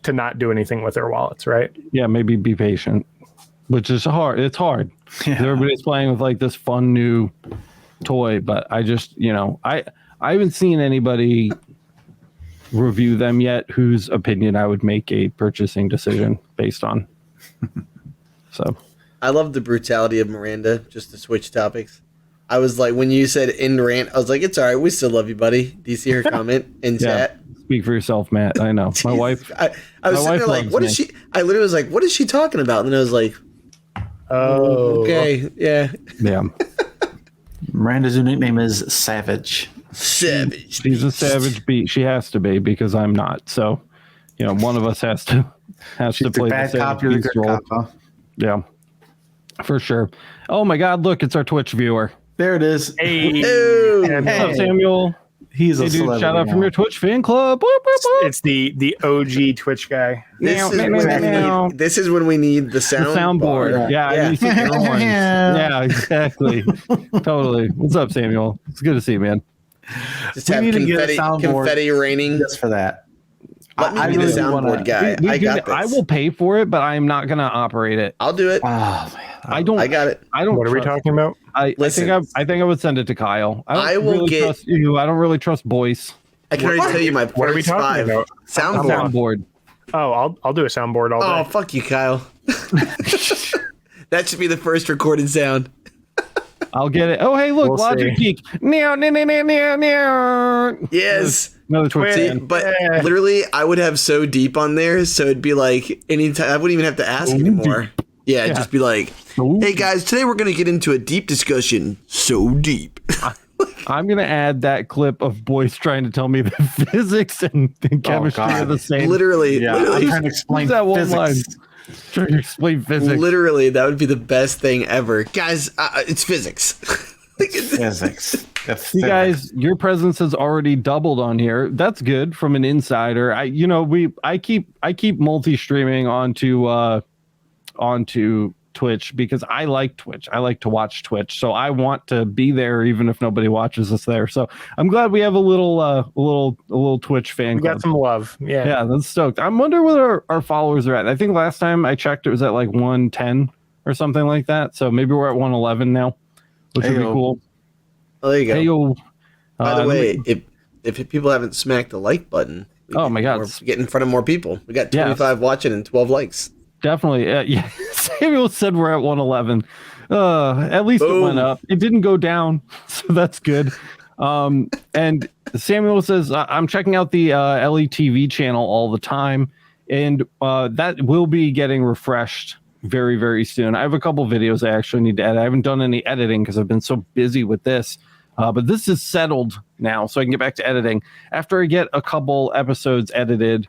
not do anything with our wallets, right? Yeah, maybe be patient, which is hard. It's hard. Yeah. Everybody's playing with like this fun new toy, but I just, I haven't seen anybody review them yet whose opinion I would make a purchasing decision based on. So I love the brutality of Miranda, just to switch topics. I was like, when you said in rant, I was like, it's all right. We still love you, buddy. Do you see her comment in chat? speak for yourself, Matt. I know. My wife. I was my sitting wife there like, loves what me. is she? I literally was like, what is she talking about? And then I was like, Oh, okay, yeah. Yeah. Miranda's new nickname is Savage. Savage. She's a savage beat. She has to be because I'm not. So, one of us has to She's the play the bad cop, savage you're the beast good role. cop, huh? Yeah, for sure. Oh my God! Look, it's our Twitch viewer. There it is. hey, Ew. and What's up, Hey. Samuel? He's a Hey, dude! celebrity Shout out from now. your Twitch fan club. Whoop, whoop, whoop. it's the OG Twitch guy. This is when we need the sound Soundboard. bar. Yeah, Yeah. I need some air horns. Yeah, exactly. Totally. What's up, Samuel? It's good to see you, man. Just We have need to get a confetti, soundboard confetti raining. just for that. Let me I be the really do soundboard wanna- guy. We I can- got this. I will pay for it, but I'm not going to operate it. I'll do it. Oh man. I don't. I got it. I don't. What are we trust- talking about? I Listen. think I would send it to Kyle. I don't I will really get- trust you. I don't really trust Boyce. I can already tell you my What are we first talking five. about? Soundboard. Soundboard. Oh, I'll do a soundboard all Oh, day. fuck you, Kyle. That should be the first recorded sound. I'll get it. Oh, hey, look, We'll Logic see. Geek. Meow, meow, meow, meow, meow, meow. Yes. Another Twitch See, fan. but Yeah. literally, I would have so deep on there, so it'd be like anytime. I wouldn't even have to ask anymore. Yeah, it'd just be like, So "Hey guys, today we're gonna get into a deep discussion. So deep." I'm gonna add that clip of Boyce trying to tell me that physics and chemistry God. are the same. literally, Yeah, I'm literally, trying to explain Use that one physics. line. Trying to explain physics. literally, that would be the best thing ever, guys. It's physics. Like, it's- Physics. That's You guys, your presence has already doubled on here. That's good from an insider. I keep multi-streaming onto Twitch because I like Twitch. I like to watch Twitch, so I want to be there even if nobody watches us there. So I'm glad we have a little Twitch fan We club. got some love. Yeah. Yeah, that's stoked. I wonder where our followers are at. I think last time I checked, it was at like 110 or something like that. So maybe we're at 111 now, which would be Heyo. cool. Oh, there you go. Hey, yo. By the let way, me- if people haven't smacked the like button, we Oh get my God. more- get in front of more people. We got Yes. 25 watching and 12 likes. Definitely. Yeah. Samuel said we're at 111. At least it went Boom. up. It didn't go down. So that's good. And Samuel says, I'm checking out the LETV channel all the time. And that will be getting refreshed very, very soon. I have a couple videos I actually need to edit. I haven't done any editing because I've been so busy with this. But this is settled now, so I can get back to editing. After I get a couple episodes edited,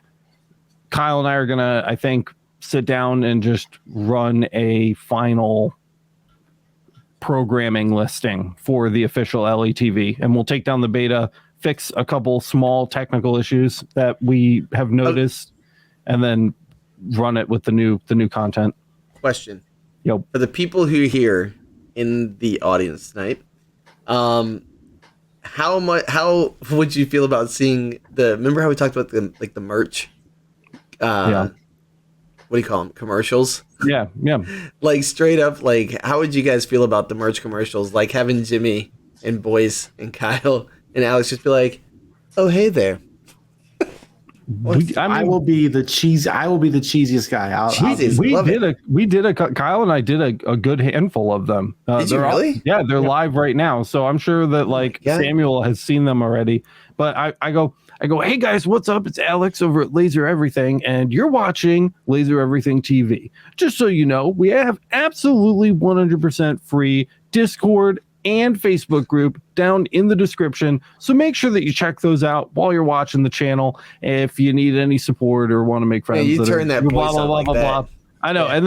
Kyle and I are going to, I think, sit down and just run a final programming listing for the official LETV, and we'll take down the beta, fix a couple small technical issues that we have noticed, and then run it with the new content. Question. Yo, For the people who are here in the audience tonight, how would you feel about seeing remember how we talked about the merch? Yeah. What do you call them? Commercials? yeah. Like straight up, like how would you guys feel about the merch commercials? Like having Jimmy and Boyce and Kyle and Alex just be like, "Oh, hey there." I will be the cheesiest guy. Cheesiest. Love it. Kyle and I did a good handful of them. Did you they're really? Yeah, they're live right now. So I'm sure that God. Samuel has seen them already. But I go, hey guys, what's up? It's Alex over at Laser Everything, and you're watching Laser Everything TV. Just so you know, we have absolutely 100% free Discord and Facebook group down in the description. So make sure that you check those out while you're watching the channel. If you need any support or want to make friends, you turn that voice on like that. I know. Yeah. And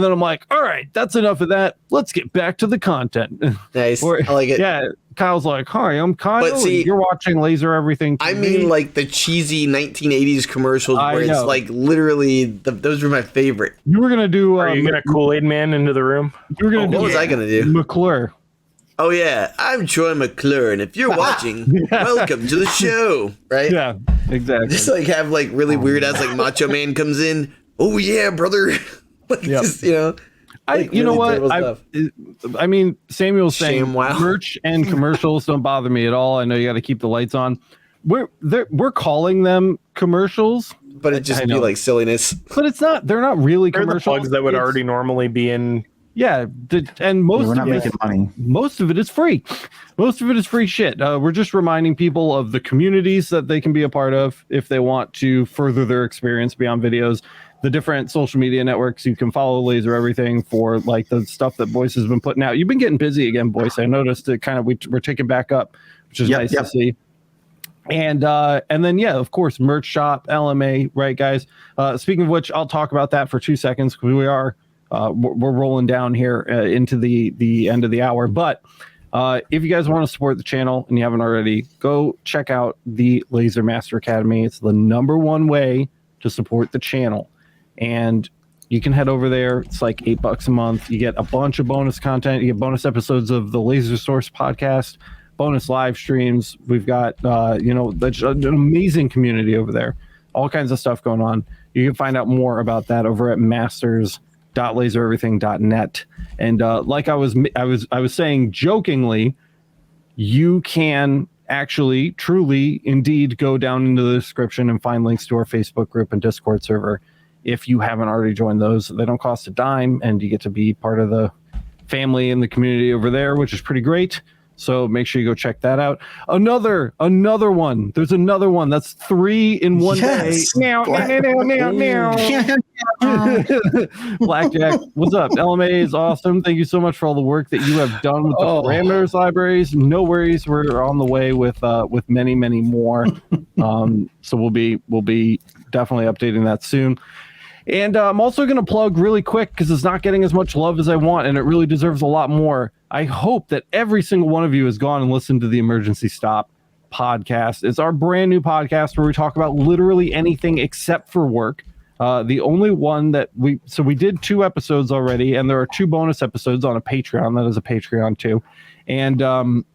then I'm like, all right, that's enough of that. Let's get back to the content. Nice. Or- I like it. Yeah. Kyle's like, hi, I'm Kyle. But see, and you're watching Laser Everything TV. I mean, like the cheesy 1980s commercials I where it's know. like literally those were my favorite. you were gonna do. Are you gonna Kool-Aid Man into the room? You were gonna What do. was I gonna do? McClure. Oh yeah, I'm Troy McClure, and if you're watching, welcome to the show. Right? Yeah, exactly. Just like have like really weird ass like Macho Man comes in. Oh yeah, brother. Like Yep. just, you know. like, You know really what? terrible stuff. I mean, Samuel's saying ShamWow. merch and commercials don't bother me at all. I know you got to keep the lights on. We're calling them commercials, But it just I be know. like silliness. but it's not. They're not really They're the commercials. plugs that would It's- already normally be in. Yeah, and most We're not of it, making money. most of it is free. Most of it is free shit. We're just reminding people of the communities that they can be a part of if they want to further their experience beyond videos. The different social media networks you can follow Laser Everything for, like the stuff that Boyce has been putting out. You've been getting busy again, Boyce. I noticed it kind of we're taking back up, which is Yep, nice yep. to see. And then yeah, of course, merch shop, LMA, right, guys. Speaking of which, I'll talk about that for 2 seconds because we are we're rolling down here into the end of the hour. But if you guys want to support the channel and you haven't already, go check out the Laser Master Academy. It's the #1 way to support the channel, and you can head over there. It's like $8 a month. You get a bunch of bonus content. You get bonus episodes of the Laser Source podcast, bonus live streams. We've got, that's an amazing community over there. All kinds of stuff going on. You can find out more about that over at masters.lasereverything.net. And like I was saying jokingly, you can actually, truly, indeed go down into the description and find links to our Facebook group and Discord server. If you haven't already joined those, they don't cost a dime, and you get to be part of the family and the community over there, which is pretty great. So make sure you go check that out. Another one. There's another one. That's 3 in one day. Meow. Blackjack, what's up? LMA is awesome. Thank you so much for all the work that you have done with the parameters libraries. No worries, we're on the way with many, many more. So we'll be definitely updating that soon. And I'm also going to plug really quick, because it's not getting as much love as I want, and it really deserves a lot more. I hope that every single one of you has gone and listened to the Emergency Stop podcast. It's our brand new podcast where we talk about literally anything except for work. The only one that we did 2 episodes already, and there are 2 bonus episodes on a Patreon. That is a Patreon too. And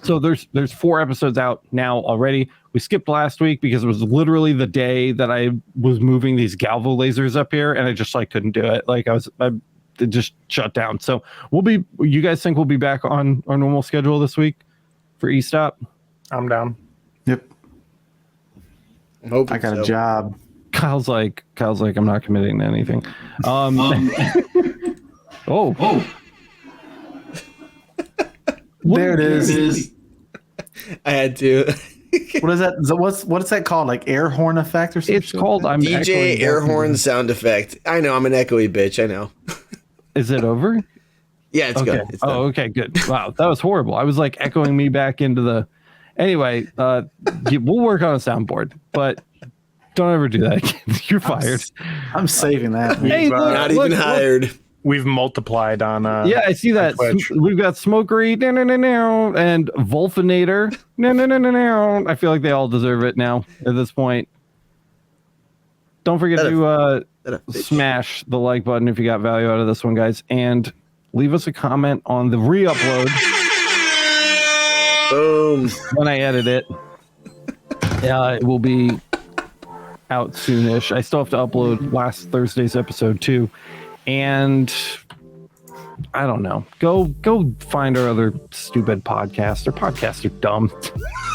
so there's 4 episodes out now already. We skipped last week because it was literally the day that I was moving these Galvo lasers up here, and I just couldn't do it. It just shut down. So you guys think we'll be back on our normal schedule this week for E-Stop? I'm down. Yep. I I got a job. Kyle's like, I'm not committing to anything. Oh. There it is. I had to. What is that? What is that called? Like air horn effect or something? It's called I'm DJ echoing air back horn into- sound effect. I know, I'm an echoey bitch. I know. Is it over? Yeah, it's Okay. good. It's done. Okay, good. Wow, that was horrible. I was echoing me back into the. Anyway, we'll work on a soundboard, but don't ever do that again. You're fired. I'm saving that. Hey, Not even hired. We've multiplied on. Yeah, I see that. Twitch. We've got Smokery, and Wolfinator. I feel like they all deserve it now at this point. Don't forget to smash the like button if you got value out of this one, guys, and leave us a comment on the re-upload. Boom. When I edit it. It will be out soonish. I still have to upload last Thursday's episode too. And I don't know. Go find our other stupid podcast. Our podcasts are dumb.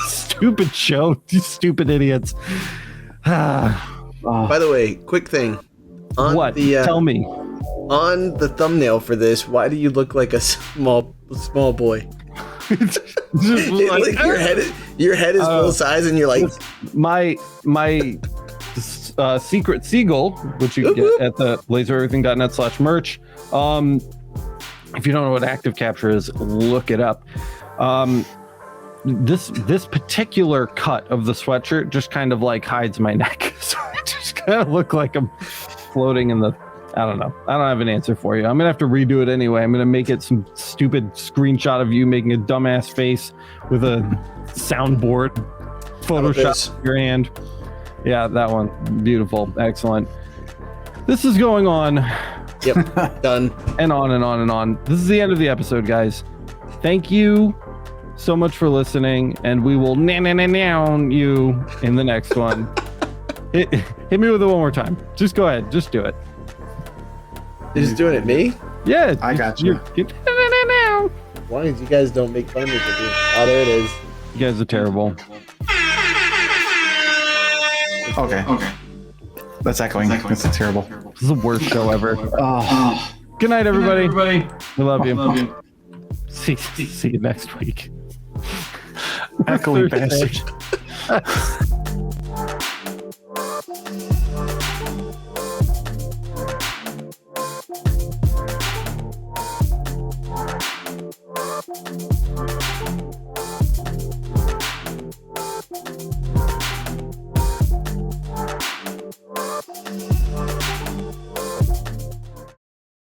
Stupid show. You stupid idiots. By the way, quick thing. On What? Tell me. On the thumbnail for this, why do you look like a small boy? Your head is full size, and you're like my secret seagull, which you can get at the lasereverything.net/merch. If you don't know what active capture is, look it up. This particular cut of the sweatshirt just kind of hides my neck, so I just kind of look like I'm floating in the. I don't know. I don't have an answer for you. I'm gonna have to redo it anyway. I'm gonna make it some stupid screenshot of you making a dumbass face with a soundboard Photoshop of your hand. Yeah, that one. Beautiful. Excellent. This is going on. Yep. Done. And on and on and on. This is the end of the episode, guys. Thank you so much for listening, and we will you in the next one. Hit me with it one more time. Just go ahead. Just do it. You're just doing it, me? Yeah. I got you. As long as you guys don't make fun of me for doing it. Oh, there it is. You guys are terrible. Okay. That's echoing. That's terrible. This is the worst show ever. Oh. Good night, everybody. We love you. See you next week. Echoing bastard.